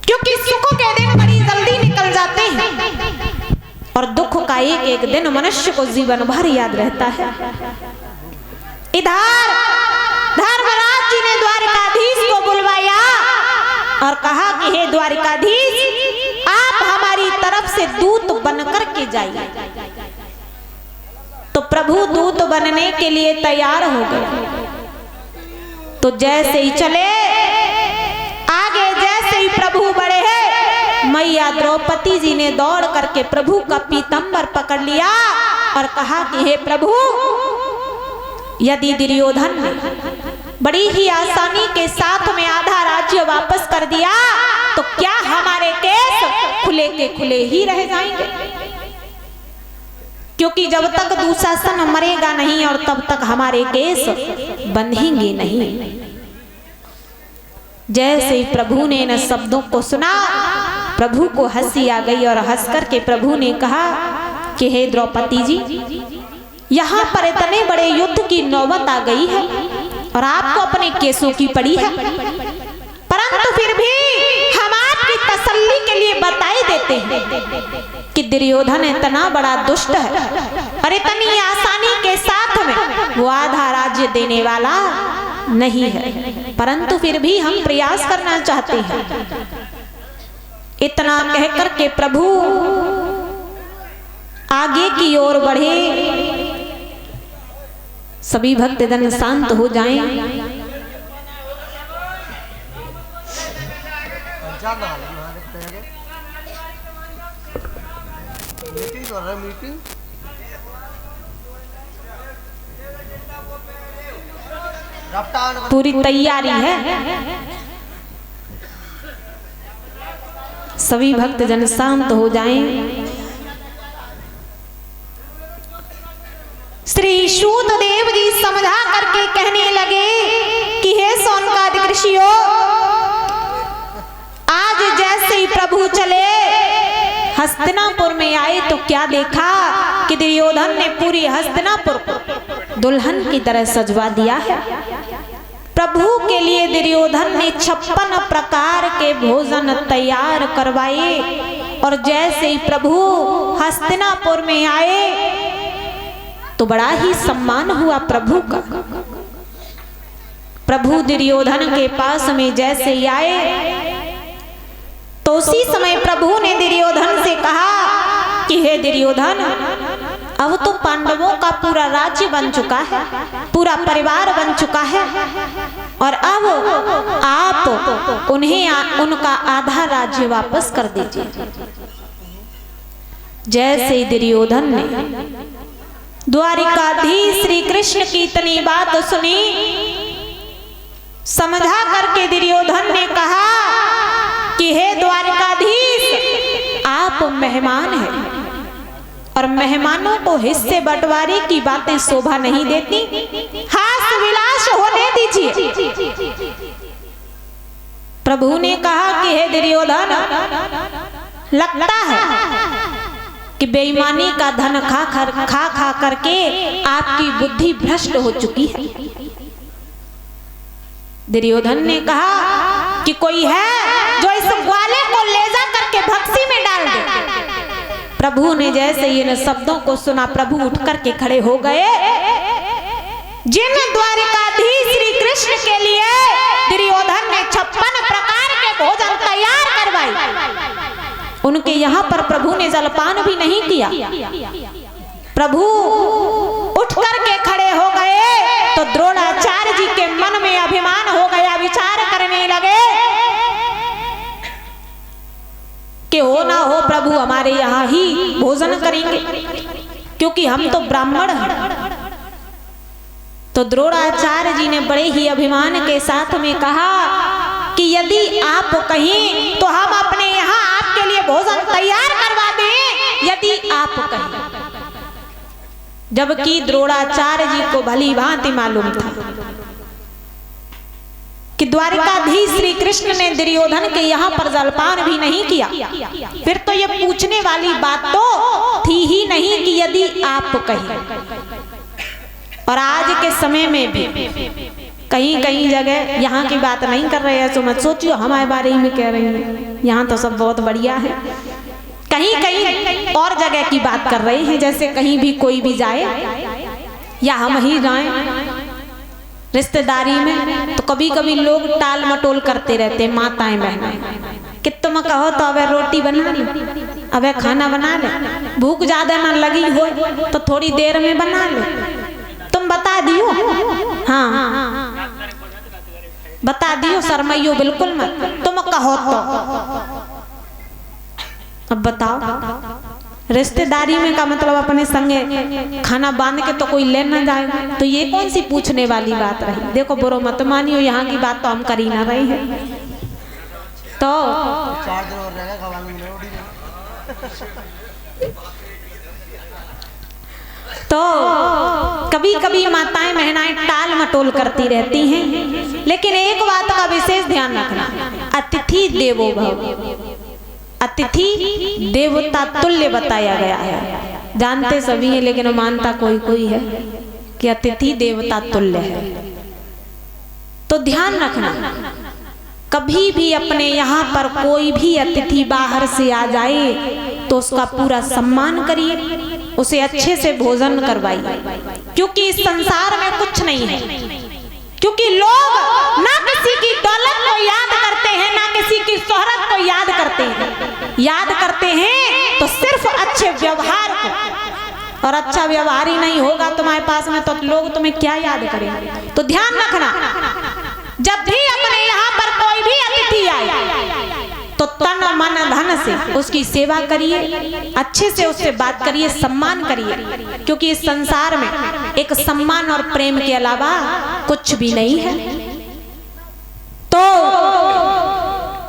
क्योंकि सुख के दिन बड़ी जल्दी निकल जाते हैं और दुख का एक एक दिन मनुष्य को जीवन भर याद रहता है। इधर धर्मराज जी ने द्वारिकाधीश को बुलवाया और कहा कि हे द्वारिकाधीश, आप हमारी तरफ से दूत बनकर के जाइए। तो प्रभु दूत बनने के लिए तैयार हो गए। तो जैसे ही चले आगे, जैसे ही प्रभु बढ़े हैं, मैया द्रौपदी जी ने दौड़ करके प्रभु का पीतंबर पकड़ लिया और कहा कि हे प्रभु, यदि दुर्योधन ने बड़ी ही आसानी के साथ में आधा राज्य वापस कर दिया तो क्या हमारे केस खुले के खुले ही रह जाएंगे? क्योंकि जब तक दुशासन मरेगा नहीं और तब तक हमारे केस बंधेंगे नहीं। जैसे ही प्रभु ने इन शब्दों को सुना, प्रभु को हंसी आ गई और हंस करके प्रभु ने कहा कि हे द्रौपदी जी, यहाँ पर इतने बड़े युद्ध की नौबत आ गई है और आपको अपने केसों की पड़ी है, परंतु फिर भी हम आपकी तसल्ली के लिए बताए देते हैं कि दुर्योधन इतना बड़ा दुष्ट है और इतनी आसानी के साथ में वो आधा राज्य देने वाला नहीं है, परंतु फिर भी हम प्रयास करना चाहते हैं। इतना कहकर के प्रभु आगे की ओर बढ़े। सभी भक्तजन शांत हो जाएं। मीटिंग पूरी तैयारी है। सभी भक्तजन शांत हो जाएं। श्री सूतदेव जी समझा करके कहने लगे कि हे सौनकादिक ऋषियों, आज जैसे ही प्रभु चले हस्तिनापुर में आए तो क्या देखा कि दुर्योधन ने पूरी हस्तिनापुर को दुल्हन की तरह सजवा दिया है। प्रभु के लिए दुर्योधन ने 56 प्रकार के भोजन तैयार करवाए और जैसे ही प्रभु हस्तिनापुर में आए तो बड़ा ही सम्मान हुआ प्रभु का। प्रभु दुर्योधन के पास में जैसे ही आए तो उसी समय प्रभु ने दुर्योधन से कहा कि हे दुर्योधन, अब तो पांडवों का पूरा राज्य बन चुका है, पूरा परिवार बन चुका है और अब आप उन्हें उनका आधा राज्य वापस कर दीजिए। जैसे ही दुर्योधन ने द्वारिकाधीश श्री कृष्ण की इतनी बात सुनी, समझा करके दुर्योधन ने कहा कि हे द्वारिकाधीश, आप मेहमान हैं और मेहमानों को हिस्से बंटवारे की बातें शोभा नहीं देती, हास विलास होने दीजिए। प्रभु ने कहा कि हे दुर्योधन, लगता है कि बेईमानी का धन खा करके आपकी बुद्धि भ्रष्ट हो चुकी है। दुर्योधन ने कहा कि कोई है जो इस ग्वाले को ले जा करके भक्सी में डाल दे। प्रभु ने जैसे इन शब्दों को सुना, प्रभु उठ करके खड़े हो गए। जिन द्वारिकाधीश श्री कृष्ण के लिए दुर्योधन ने 56 प्रकार के भोजन तैयार करवाए, उनके यहाँ पर प्रभु ने जलपान भी नहीं किया। प्रभु उठ करके खड़े हो गए तो द्रोणाचार्य जी के मन में अभिमान हो गया, विचार करने लगे कि हो ना हो प्रभु हमारे यहाँ ही भोजन करेंगे, क्योंकि हम तो ब्राह्मण हैं। तो द्रोणाचार्य जी ने बड़े ही अभिमान के साथ में कहा कि यदि आप कहें तो हम अपने यहाँ आपके लिए भोजन तैयार करवा दें, यदि आप कहें। जबकि द्रोणाचार्य जी को भली भांति मालूम था कि द्वारिकाधीश श्री कृष्ण ने दुर्योधन के यहाँ पर जलपान भी नहीं किया, फिर तो ये पूछने वाली बात तो थी ही नहीं कि यदि आप कहें। और आज के समय में भी कहीं कहीं जगह, यहाँ की बात नहीं कर रहे हैं तो मत सोचियो हमारे बारे में कह रही हैं, यहाँ तो सब बहुत बढ़िया है। कहीं कहीं और जगह की बात कर रहे हैं, जैसे कहीं भी कोई भी जाए या हम ही जाएं रिश्तेदारी में, तो कभी कभी लोग टाल मटोल करते रहते हैं, माताएं बहनें कि तुम कहो तो अब रोटी बना ले, अब खाना बना ले, भूख ज्यादा ना लगी हो तो थोड़ी देर में बना ले, तुम बता दियो। हाँ बता दियो, शर्माइयो बिल्कुल मत, तुम कहो तो। अब बताओ, रिश्तेदारी में का मतलब अपने संगे खाना बांध के तो कोई ले ना जाएगा, तो ये कौन सी पूछने वाली बात रही। देखो बुरो मत मानियो, यहाँ की बात तो हम कर ही ना रहे हैं। तो तो कभी कभी माताएं बहनाएं टाल मटोल करती रहती हैं, लेकिन एक बात का विशेष ध्यान रखना, अतिथि देवो भव, अतिथि देवता तुल्य बताया गया है। जानते सभी हैं लेकिन मानता कोई कोई है कि अतिथि देवता तुल्य है। तो ध्यान रखना, कभी भी अपने यहाँ पर कोई भी अतिथि बाहर से आ जाए तो उसका पूरा सम्मान करिए, उसे अच्छे से भोजन करवाइए, क्योंकि इस संसार में कुछ नहीं है। क्योंकि लोग ना किसी की दौलत को याद करते हैं, ना किसी की शोहरत को याद करते हैं, याद करते हैं तो सिर्फ अच्छे व्यवहार को। और अच्छा व्यवहार ही नहीं होगा तुम्हारे पास में तो लोग तुम्हें क्या याद करेंगे। तो ध्यान रखना, जब भी अपने यहाँ पर कोई भी अतिथि आए तो तन मन धन से उसकी सेवा करिए, अच्छे से उससे बात करिए, सम्मान करिए, क्योंकि इस संसार में एक सम्मान और प्रेम के अलावा कुछ भी नहीं है। तो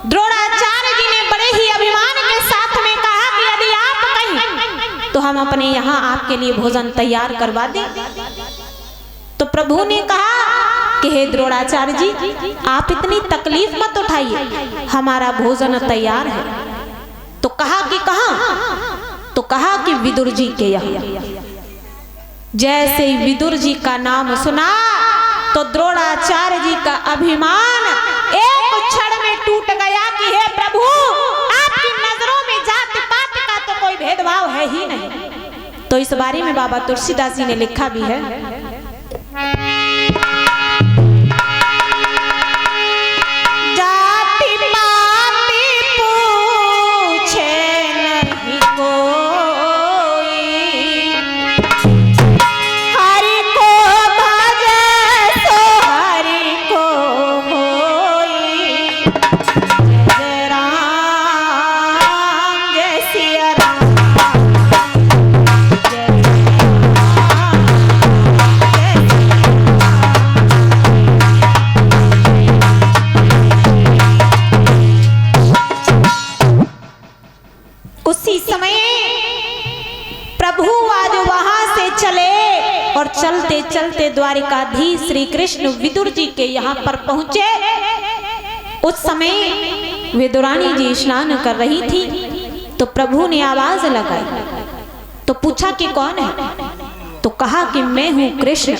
द्रोणाचार्य जी ने बड़े ही अभिमान के साथ में कहा कि यदि आप कहें तो हम अपने यहाँ आपके लिए भोजन तैयार करवा दें। तो प्रभु ने कहा कि हे द्रोणाचार्य जी, आप इतनी तकलीफ मत उठाइए, हमारा भोजन तैयार है। तो कहा कि कहाँ? तो कहा कि विदुर जी के यहाँ। जैसे ही विदुर जी का नाम सुना तो द्रोणाचार्य जी का अभिमान एक क्षण में टूट गया कि हे प्रभु, आपकी नजरों में जाति पात का तो कोई भेदभाव है ही नहीं। तो इस बारे में बाबा तुलसीदास जी ने लिखा भी है, जाति पाति पूछे नहीं कोई, हरि को भजे सो हरि को होई। जय राम जय सिया राम, उसी समय प्रभु आज वहां से चले और चलते चलते द्वारिकाधीश श्री कृष्ण विदुर जी के यहाँ पर पहुंचे। उस समय विदुरानी जी स्नान कर रही थी तो प्रभु ने आवाज लगाई, तो पूछा कि कौन है? तो कहा कि मैं हूं कृष्ण।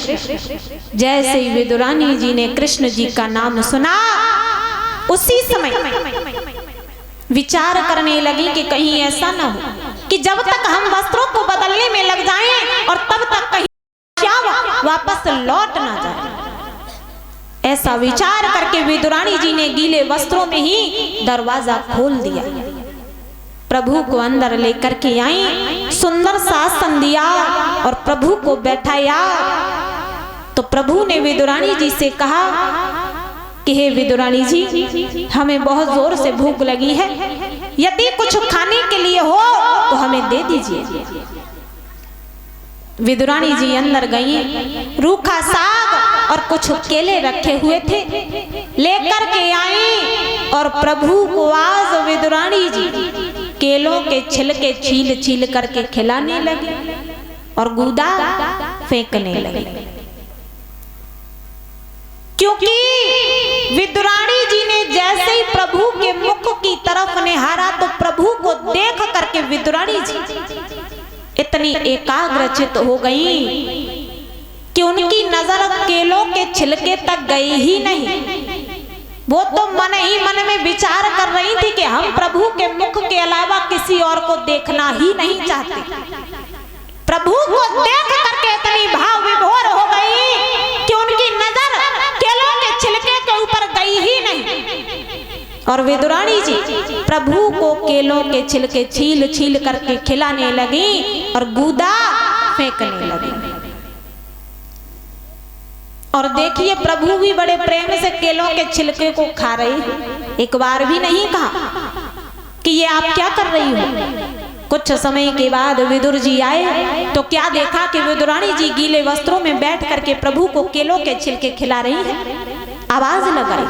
जैसे ही विदुरानी जी ने कृष्ण जी का नाम सुना, उसी समय विचार करने लगी कि कहीं ऐसा ना हो कि जब तक हम वस्त्रों को बदलने में लग जाएं और तब तक कहीं श्याम वापस लौट ना जाए। ऐसा विचार करके विदुरानी जी ने गीले वस्त्रों में ही दरवाजा खोल दिया, प्रभु को अंदर लेकर के आई, सुंदर सा आसन दिया और प्रभु को बैठाया। तो प्रभु ने विदुरानी जी से कहा कि हे विदुरानी जी, हमें बहुत जोर से भूख लगी है, यदि कुछ खाने के लिए हो तो हमें दे दीजिए। विदुरानी जी अंदर गई, रूखा साग और कुछ केले रखे हुए थे लेकर के आई और प्रभु को आज विदुरानी जी केलों के छिलके छील छील करके खिलाने लगे और गूदा फेंकने लगे। क्योंकि विदुरानी जी ने जैसे ही प्रभु के मुख की तरफ निहारा तो प्रभु को देख करके विदुरानी जी इतनी एकाग्रचित हो गई कि उनकी नजर केलों के छिलके तक गई ही नहीं। वो तो मन ही मन में विचार कर रही थी कि हम प्रभु के मुख के अलावा किसी और को देखना ही नहीं चाहते। प्रभु को देख करके इतनी भाव विभोर हो गई कि उनकी नजर केलों के छिलके के ऊपर गई ही नहीं। और विदुरानी जी प्रभु को केलों के छिलके छील छील करके खिलाने लगी और गूदा फेंकने लगी। और देखिए प्रभु भी बड़े प्रेम से केलों के छिलके को खा रहे हैं, एक बार भी नहीं कहा कि ये आप क्या कर रही हो। कुछ समय के बाद विदुर जी आए तो क्या देखा कि विदुरानी जी गीले वस्त्रों में बैठ करके प्रभु को केलों के छिलके खिला रही है। आवाज लगाई,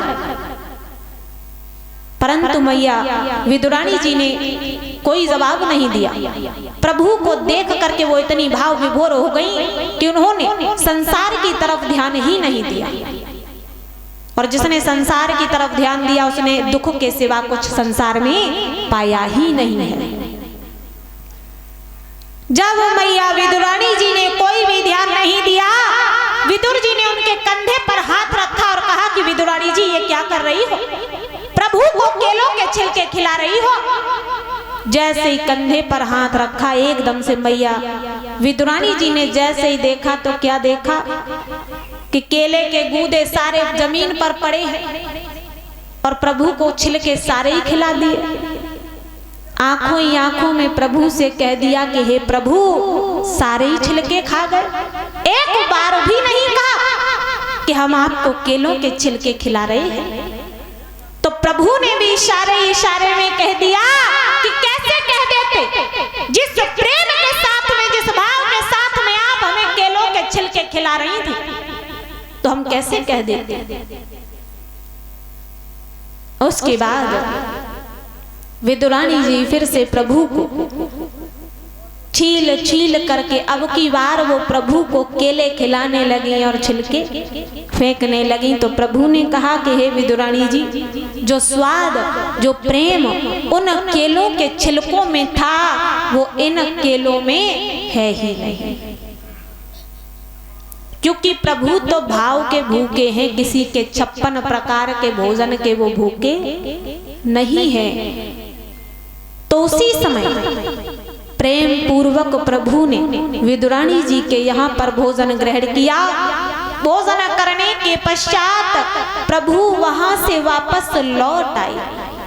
परंतु मैया विदुरानी जी ने कोई जवाब नहीं दिया। प्रभु को देख करके वो इतनी भाव विभोर हो गई कि उन्होंने संसार की तरफ ध्यान ही नहीं दिया। और जिसने संसार की तरफ ध्यान दिया उसने दुख के सिवा कुछ संसार में पाया ही नहीं है। जब मैया विदुरानी जी ने कोई भी ध्यान नहीं दिया, विदुर जी ने उनके कंधे पर हाथ रखा और कहा कि विदुरानी जी ये क्या कर रही हो? प्रभु को केलों के छिलके खिला रही हो? जैसे ही कंधे पर हाथ रखा एकदम से मैया विदुरानी जी ने जैसे ही देखा तो क्या देखा कि केले के गूदे सारे जमीन पर पड़े हैं और प्रभु को छिलके सारे ही खिला दिए। आंखों ही आंखों में प्रभु से कह दिया कि हे प्रभु सारे ही छिलके खा गए, एक बार भी नहीं कहा कि हम आपको केलों के छिलके खिला रहे हैं। तो प्रभु ने भी इशारे में कह दिया कि कैसे कह देते, जिस प्रेम के साथ में, जिस भाव के साथ में आप हमें केलों के छिलके खिला रही थी, तो हम कैसे कह देते। उसके बाद विदुरानी जी फिर से प्रभु को छील छील करके अब की बार वो प्रभु को केले खिलाने लगी और छिलके फेंकने लगी। तो प्रभु ने कहा कि हे विदुरानी जी, जो स्वाद, जो प्रेम उन केलों के छिलकों में था वो इन केलों में है ही नहीं, क्योंकि प्रभु तो भाव के भूखे हैं, किसी के 56 प्रकार के भोजन के वो भूखे नहीं है। तो उसी समय प्रेम पूर्वक प्रभु ने विदुरानी जी के यहाँ पर भोजन ग्रहण किया। भोजन करने के पश्चात प्रभु वहां से वापस लौट आए।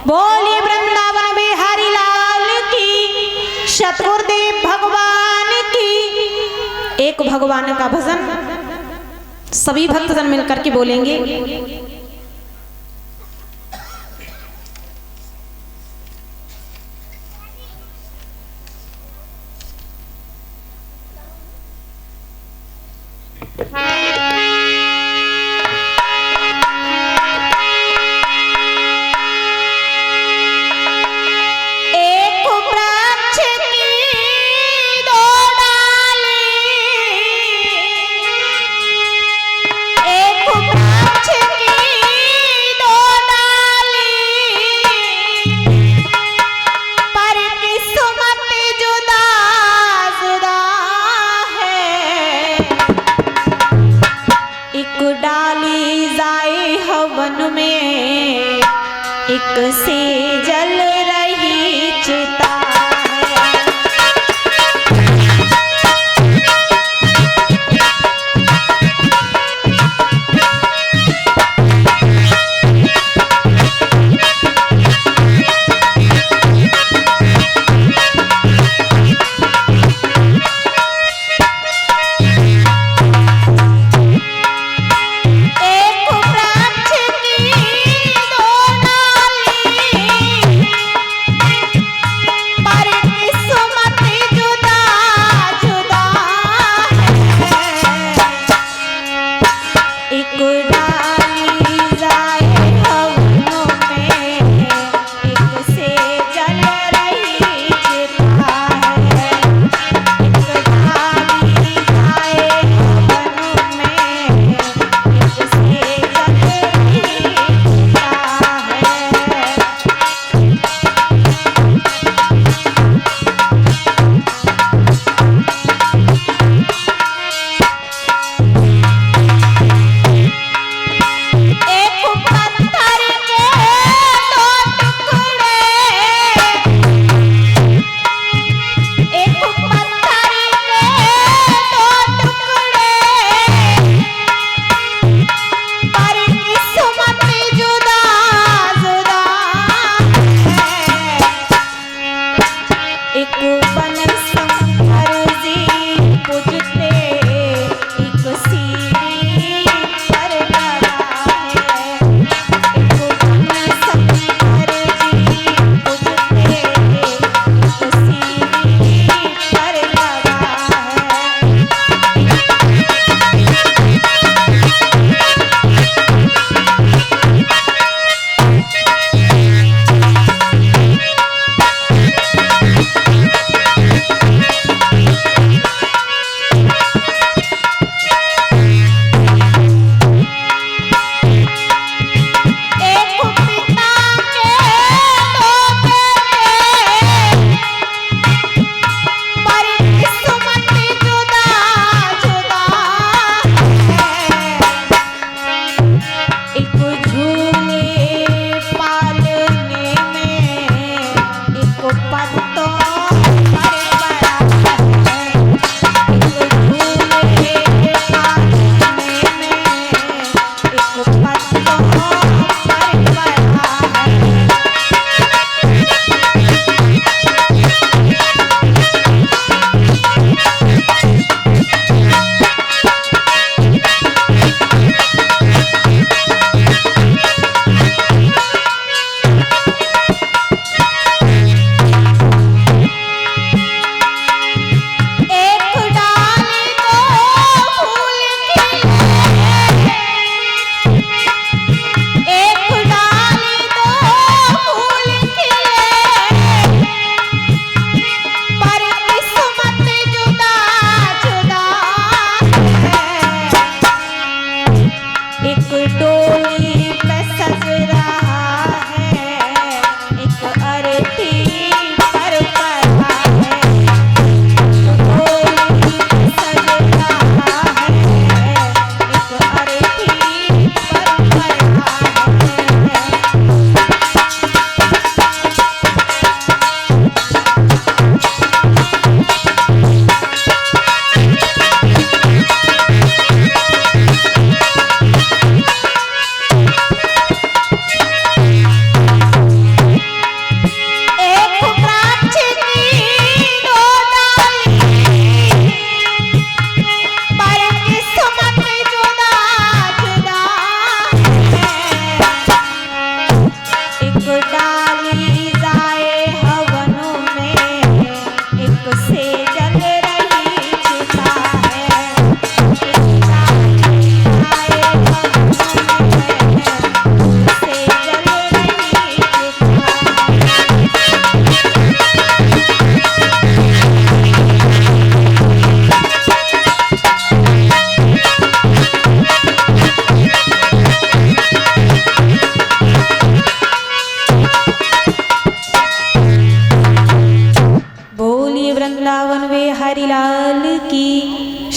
बोलिए वृंदावन बिहारी लाल की, सतगुरुदेव भगवान की। एक भगवान का भजन सभी भक्तजन मिलकर के बोलेंगे।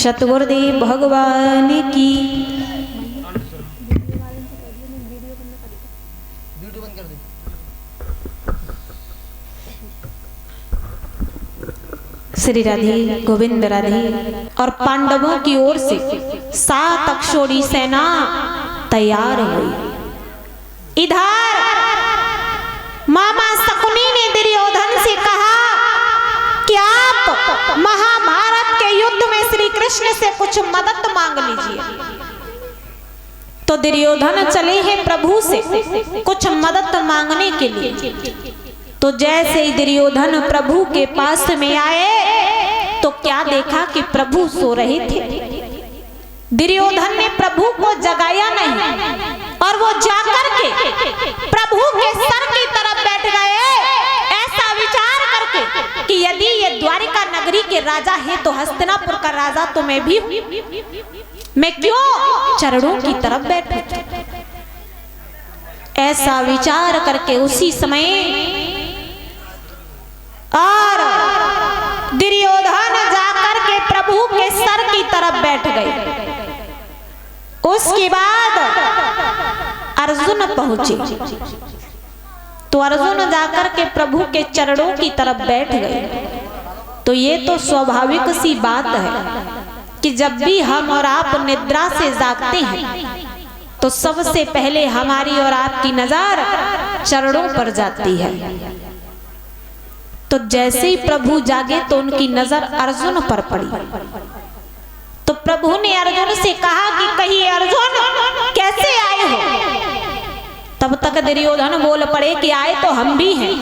सतगुरुदेव भगवान की। वीडियो बंद कर दे। श्री राधे गोविंद राधे। और पांडवों की ओर से 7 अक्षौड़ी सेना तैयार हुई। इधर मामा शकुनी ने दुर्योधन से कहा कि आप महाभारत के युद्ध में श्री कृष्ण से कुछ मदद मांग लीजिए। तो दुर्योधन चले हैं प्रभु से कुछ मदद मांगने के लिए। तो जैसे ही दुर्योधन प्रभु के पास में आए तो क्या देखा कि प्रभु सो रहे थे। दुर्योधन ने प्रभु को जगाया नहीं और वो जाकर के प्रभु के सर की तरफ बैठ गए, ऐसा विचार करके कि यदि ये द्वारिका नगरी के राजा है तो हस्तिनापुर का राजा तो मैं भी, मैं क्यों चरणों की तरफ बैठूं। ऐसा विचार करके उसी समय और दुर्योधन जाकर के प्रभु के सर की तरफ बैठ गए। उसके बाद अर्जुन पहुंचे तो अर्जुन जाकर के प्रभु के चरणों की तरफ बैठ गए। तो ये तो स्वाभाविक सी बात है कि जब भी हम और आप निद्रा से जागते हैं तो सबसे पहले हमारी और आपकी नजर चरणों पर जाती है। तो जैसे ही प्रभु जागे तो उनकी नजर अर्जुन पर पड़ी। तो प्रभु ने अर्जुन से कहा कि कहिए अर्जुन कैसे आए हो। तब तक दुर्योधन बोल पड़े कि आए तो हम भी हैं,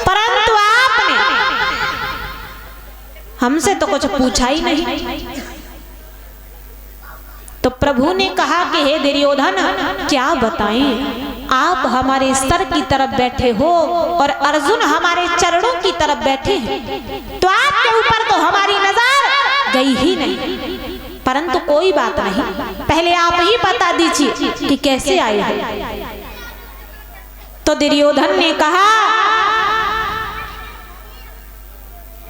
परंतु आपने हमसे तो कुछ पूछा ही नहीं। तो प्रभु ने कहा कि हे दुर्योधन क्या बताएं, आप हमारे सर की तरफ बैठे हो और अर्जुन हमारे चरणों की तरफ बैठे हैं, तो आपके ऊपर तो हमारी नजर गई ही नहीं। परंतु कोई बात नहीं, पहले आप ही बता दीजिए कि कैसे आए हैं। तो दुर्योधन ने कहा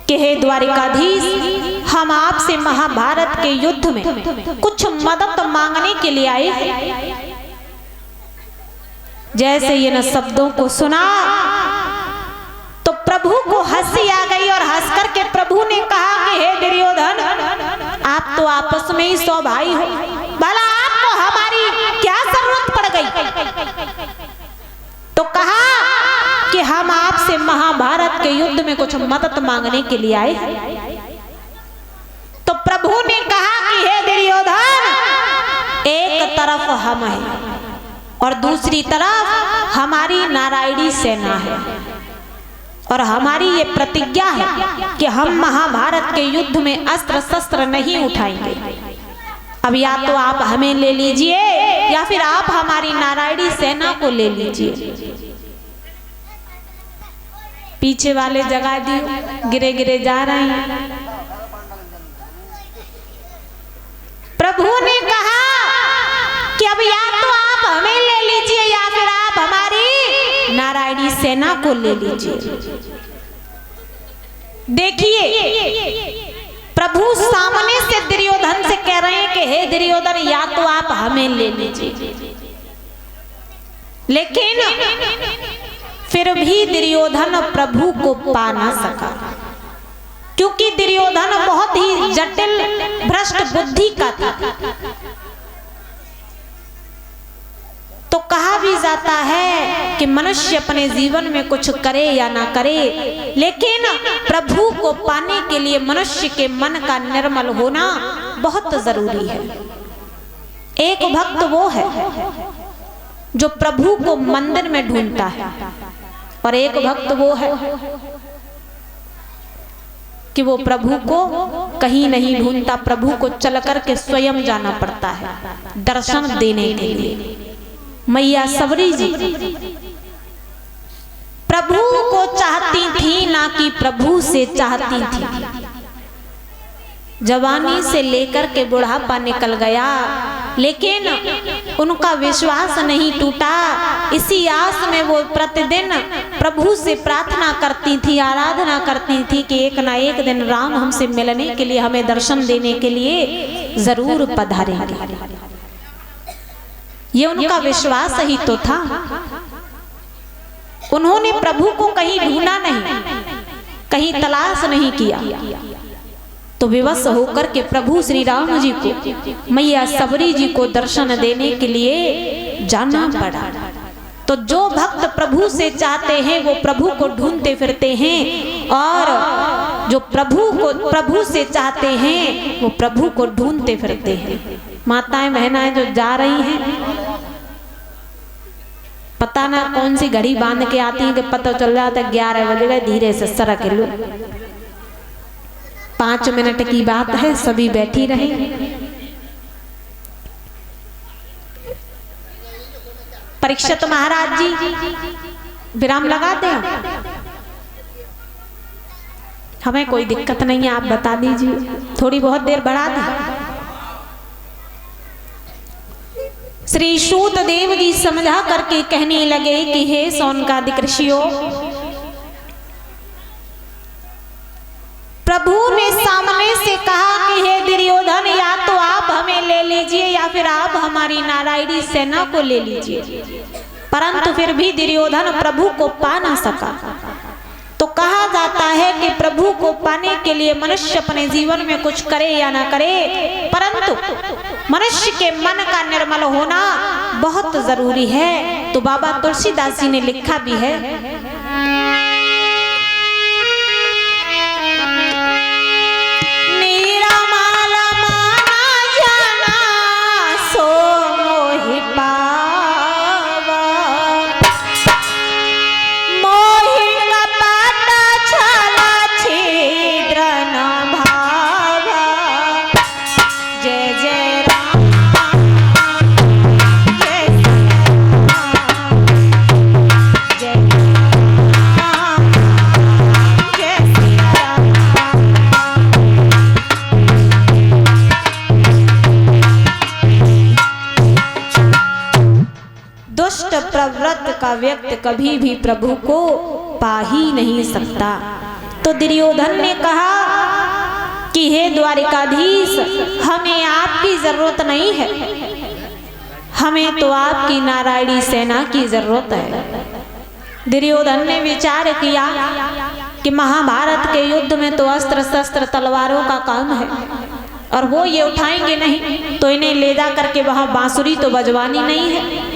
कि हे द्वारिकाधीश, हम आपसे महाभारत के युद्ध में कुछ मदद मांगने के लिए आए हैं। जैसे इन शब्दों को सुना तो प्रभु को हंसी आ गई और हंस करके प्रभु ने कहा कि हे दुर्योधन, आप तो आपस में ही 100 भाई हो, भला आपको हमारी क्या जरूरत पड़ गई। तो कहा कि हम आपसे महाभारत के युद्ध में कुछ मदद मांगने के लिए आए हैं। तो प्रभु ने कहा कि हे दुर्योधन, एक तरफ हम हैं और दूसरी तरफ हमारी नारायणी सेना है, और हमारी ये प्रतिज्ञा है कि हम महाभारत के युद्ध में अस्त्र शस्त्र नहीं उठाएंगे। अब या तो आप हमें ले लीजिए या फिर आप हमारी नारायणी सेना को ले लीजिए। पीछे वाले जगा दियो, गिरे गिरे जा रहे हैं। प्रभु ने कहा कि अब या तो आप हमें ले लीजिए या फिर आप हमारी नारायणी सेना को ले लीजिए। देखिए प्रभु सामने से दुर्योधन से कह रहे हैं कि हे दुर्योधन, या तो आप हमें ले लीजिए, लेकिन फिर भी दुर्योधन प्रभु को पा ना सका, क्योंकि दुर्योधन बहुत ही जटिल भ्रष्ट बुद्धि का था। तो कहा भी जाता है कि मनुष्य अपने जीवन में कुछ करे या ना करे, लेकिन प्रभु को पाने के लिए मनुष्य के मन का निर्मल होना बहुत जरूरी है। एक भक्त वो है जो प्रभु को मंदिर में ढूंढता है, और एक भक्त वो है कि वो प्रभु को कहीं नहीं ढूंढता, प्रभु को चल कर के स्वयं जाना पड़ता है दर्शन देने के लिए। मैया सबरी जी प्रभु को चाहती थी, ना कि प्रभु से चाहती थी। जवानी से लेकर के बुढ़ापा निकल गया, लेकिन उनका विश्वास नहीं टूटा। इसी आस में वो प्रतिदिन प्रभु से प्रार्थना करती थी, आराधना करती थी कि एक ना एक दिन राम हमसे मिलने के लिए, हमें दर्शन देने के लिए जरूर पधारेंगे। ये उनका विश्वास ही तो था। उन्होंने प्रभु को कहीं ढूंढा नहीं, कहीं तलाश नहीं किया, तो विवश होकर के प्रभु श्री राम जी को, मैया सबरी जी को दर्शन देने के लिए जाना पड़ा। तो जो भक्त प्रभु से चाहते हैं वो प्रभु को ढूंढते फिरते हैं, और जो प्रभु से चाहते हैं वो प्रभु को ढूंढते फिरते हैं। माताएं बहनाएं जो जा रही हैं, पता ना कौन सी घड़ी बांध के आती हैं कि पता चल जाता है 11 बज गए, धीरे से सरक लो, 5 मिनट की बात है, सभी बैठी रहे। परीक्षित महाराज जी विराम लगा दें, हमें कोई दिक्कत नहीं है, आप बता दीजिए, थोड़ी बहुत देर बढ़ा दें। श्री सूत देव जी समझा करके कहने लगे कि हे सौनकादिक ऋषियों, प्रभु ने सामने से कहा कि हे दुर्योधन, या तो आप हमें ले लीजिए या फिर आप हमारी नारायणी सेना को ले लीजिए। परंतु फिर भी दुर्योधन प्रभु को पा ना सका। तो कहा जाता है कि प्रभु को पाने के लिए मनुष्य अपने जीवन में कुछ करे या ना करे, परंतु मनुष्य के मन का निर्मल होना बहुत जरूरी है। तो बाबा तुलसीदास जी ने लिखा भी है, प्रवृत्त का व्यक्ति कभी भी प्रभु को पा ही नहीं सकता। तो दुर्योधन ने कहा कि हे द्वारिकाधीश, हमें आपकी जरूरत नहीं है, हमें तो आपकी नारायणी सेना की जरूरत है। दुर्योधन ने विचार किया कि महाभारत के युद्ध में तो अस्त्र शस्त्र तलवारों का काम है, और वो ये उठाएंगे नहीं, तो इन्हें ले जा करके वहां बांसुरी तो बजवानी नहीं है,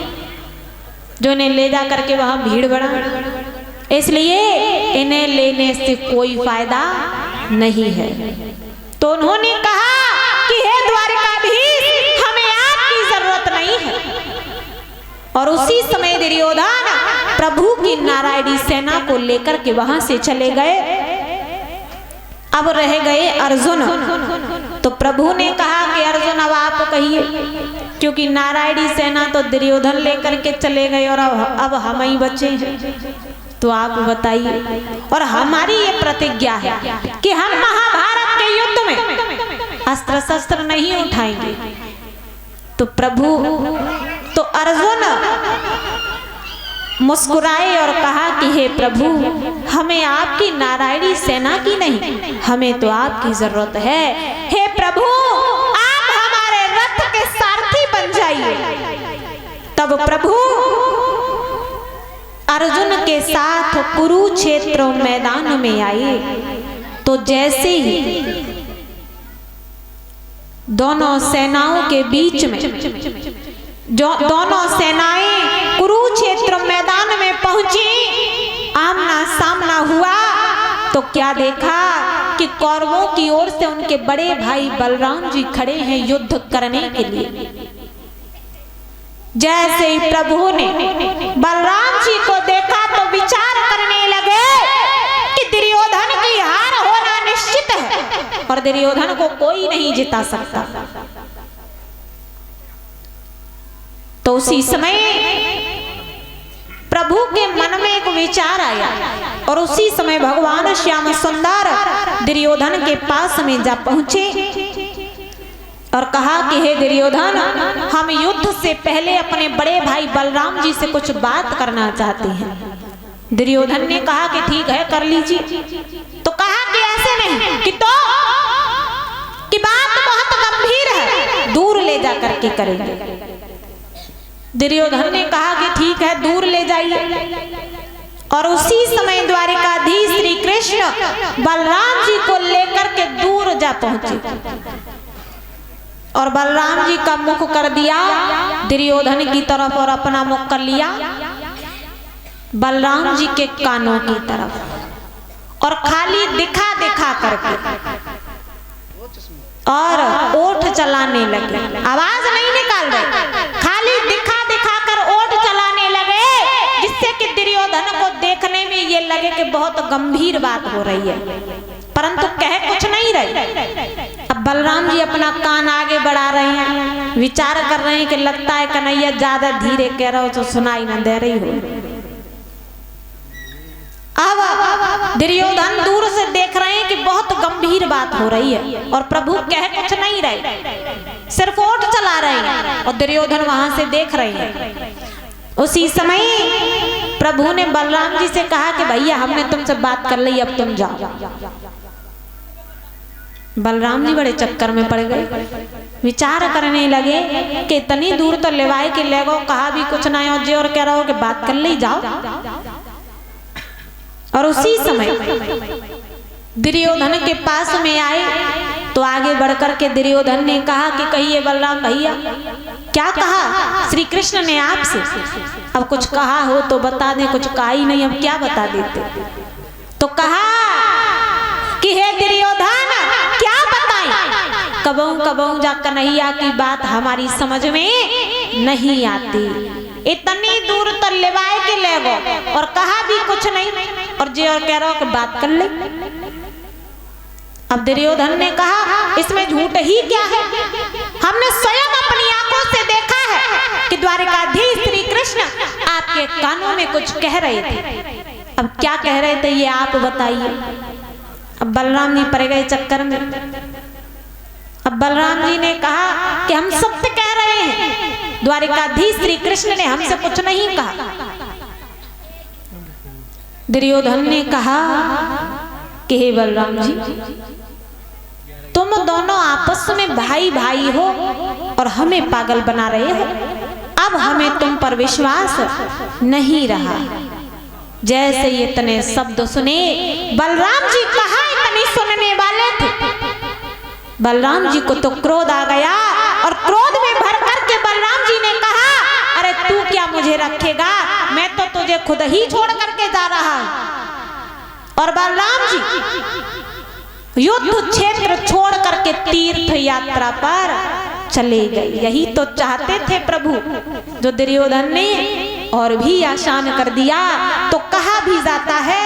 जो इन्हें ले जा करके वहां भीड़ बढ़ा, इसलिए इन्हें लेने से कोई फायदा नहीं है। तो उन्होंने कहा कि हे द्वारिकाधीश, हमें आपकी जरूरत नहीं है। और उसी समय दुर्योधन प्रभु की नारायणी सेना को लेकर के वहां से चले गए। अब रह गए अर्जुन। तो प्रभु ने कहा कि अर्जुन अब आप कहिए, क्योंकि नारायणी सेना तो दुर्योधन लेकर के चले गए और अब हम ही बचे हैं, तो आप बताइए। और हमारी ये प्रतिज्ञा है कि हम महाभारत के युद्ध में अस्त्र शस्त्र नहीं उठाएंगे। तो अर्जुन मुस्कुराए और कहा कि हे प्रभु, हमें आपकी नारायणी सेना की नहीं, हमें तो आपकी जरूरत है। हे प्रभु, आप हमारे रथ के सारथी बन जाइए। तब प्रभु अर्जुन के साथ कुरुक्षेत्र मैदान में आए। तो जैसे ही दोनों सेनाओं के बीच में जो दोनों सेनाएं कुरुक्षेत्र मैदान में पहुंची, आमना सामना हुआ, तो क्या देखा कि कौरवों की ओर से उनके बड़े भाई बलराम जी खड़े हैं युद्ध करने के लिए। जैसे ही प्रभु ने बलराम जी को देखा तो विचार करने लगे कि दुर्योधन की हार होना निश्चित है और दुर्योधन को कोई नहीं जिता सकता। तो उसी समय प्रभु के मन में एक विचार आया और उसी समय भगवान श्याम सुंदर दुर्योधन के पास में जा पहुंचे और कहा कि हे दुर्योधन, हम युद्ध से पहले अपने बड़े भाई बलराम जी से कुछ बात करना चाहते हैं। दुर्योधन ने कहा कि ठीक है, कर लीजिए। तो कहा कि ऐसे नहीं कि बात बहुत गंभीर है, दूर ले जा करके करेंगे। दुर्योधन ने कहा कि ठीक है, दूर ले जाइए। और उसी समय द्वारिकाधीश श्री कृष्ण बलराम जी को लेकर के दूर जा पहुंचे और बलराम जी का मुख कर दिया दुर्योधन की तरफ और अपना मुख कर लिया बलराम जी के कानों की तरफ और खाली दिखा दिखा करके और ओठ चलाने लगे। आवाज नहीं निकाल रहे, खाली दिखा दिखा कर ओठ चलाने लगे, जिससे कि दुर्योधन को देखने में ये लगे कि बहुत गंभीर बात हो रही है, परंतु कह कुछ नहीं रहे। अब बलराम जी अपना कान आगे बढ़ा रहे हैं, विचार कर रहे हैं कि लगता है कन्हैया ज्यादा धीरे कह रहा हो तो सुनाई न दे रही हो। अब दुर्योधन दूर से देख रहे हैं कि बहुत गंभीर बात हो रही है और प्रभु कह कुछ नहीं रहे, सिर्फ ओठ चला रहे हैं और दुर्योधन वहां से देख रहे हैं। उसी समय प्रभु ने बलराम जी से कहा कि भैया हमने तुमसे बात कर ली, अब तुम जाओ। बलराम जी बड़े चक्कर में पड़ गए, विचार करने लगे कि इतनी दूर तो लेवाए के ले गो, कहा भी कुछ ना हो जो और कह रहा हो कि बात कर ली, जाओ। और उसी समय दुर्योधन के पास में आए तो आगे बढ़कर के दुर्योधन ने कहा कि कहिए बलराम भैया क्या कहा श्री कृष्ण ने आपसे? अब कुछ कहा हो तो बता दें, कुछ कहा ही नहीं, अब क्या बता देते। तो कहा कि हे दुर्योधन क्या बताएं, कबहू कबहू जा कन्हैया की बात हमारी समझ में नहीं आती, इतनी दूर तो लेवाए के ले गो और कहा भी कुछ नहीं और जे और कह रहा हो कि बात कर ले। अब दुर्योधन ने कहा इसमें झूठ ही क्या है, हमने स्वयं अपनी आंखों से देखा है कि द्वारिकाधीश श्री कृष्ण आपके कानों में कुछ कह रहे थे। अब क्या कह रहे थे ये आप बताइए। अब बलराम जी पड़ गए चक्कर में। अब बलराम जी ने कहा कि हम सत्य कह रहे हैं, द्वारिकाधीश श्री कृष्ण ने हमसे कुछ नहीं कहा। दुर्योधन ने कहा कि हे बलराम जी, तुम दोनों आपस में भाई भाई हो और हमें पागल बना रहे हो, अब हमें तुम पर विश्वास नहीं रहा। जैसे ये इतने शब्द सुने बलराम जी कहाँ इतनी सुनने वाले थे, बलराम जी को तो क्रोध आ गया और क्रोध में भर करके बलराम जी ने कहा अरे तू क्या मुझे रखेगा, मैं तो तुझे खुद ही छोड़ करके जा रहा हूं। और बलराम जी युद्ध क्षेत्र छोड़ करके तीर्थ यात्रा पर चले गए। यही तो चाहते थे प्रभु, जो दुर्योधन ने और भी आसान कर दिया। तो कहा भी जाता है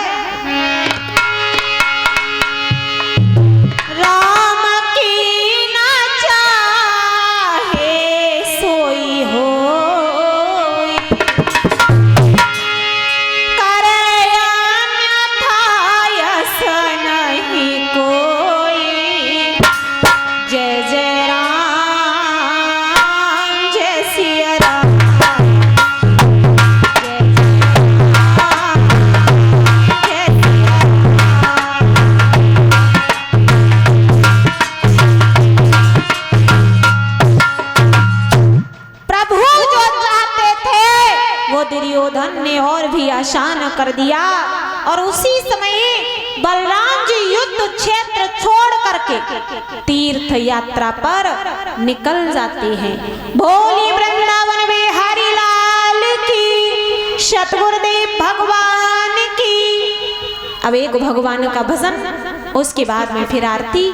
राम की ना चाहे सोई हो, आसान कर दिया। और उसी समय बलराम जी युद्ध क्षेत्र छोड़ करके तीर्थ यात्रा पर निकल जाते हैं। भोली वृंदावन बिहारी लाल की, सतगुरुदेव भगवान की। अब एक भगवान का भजन, उसके बाद में फिर आरती।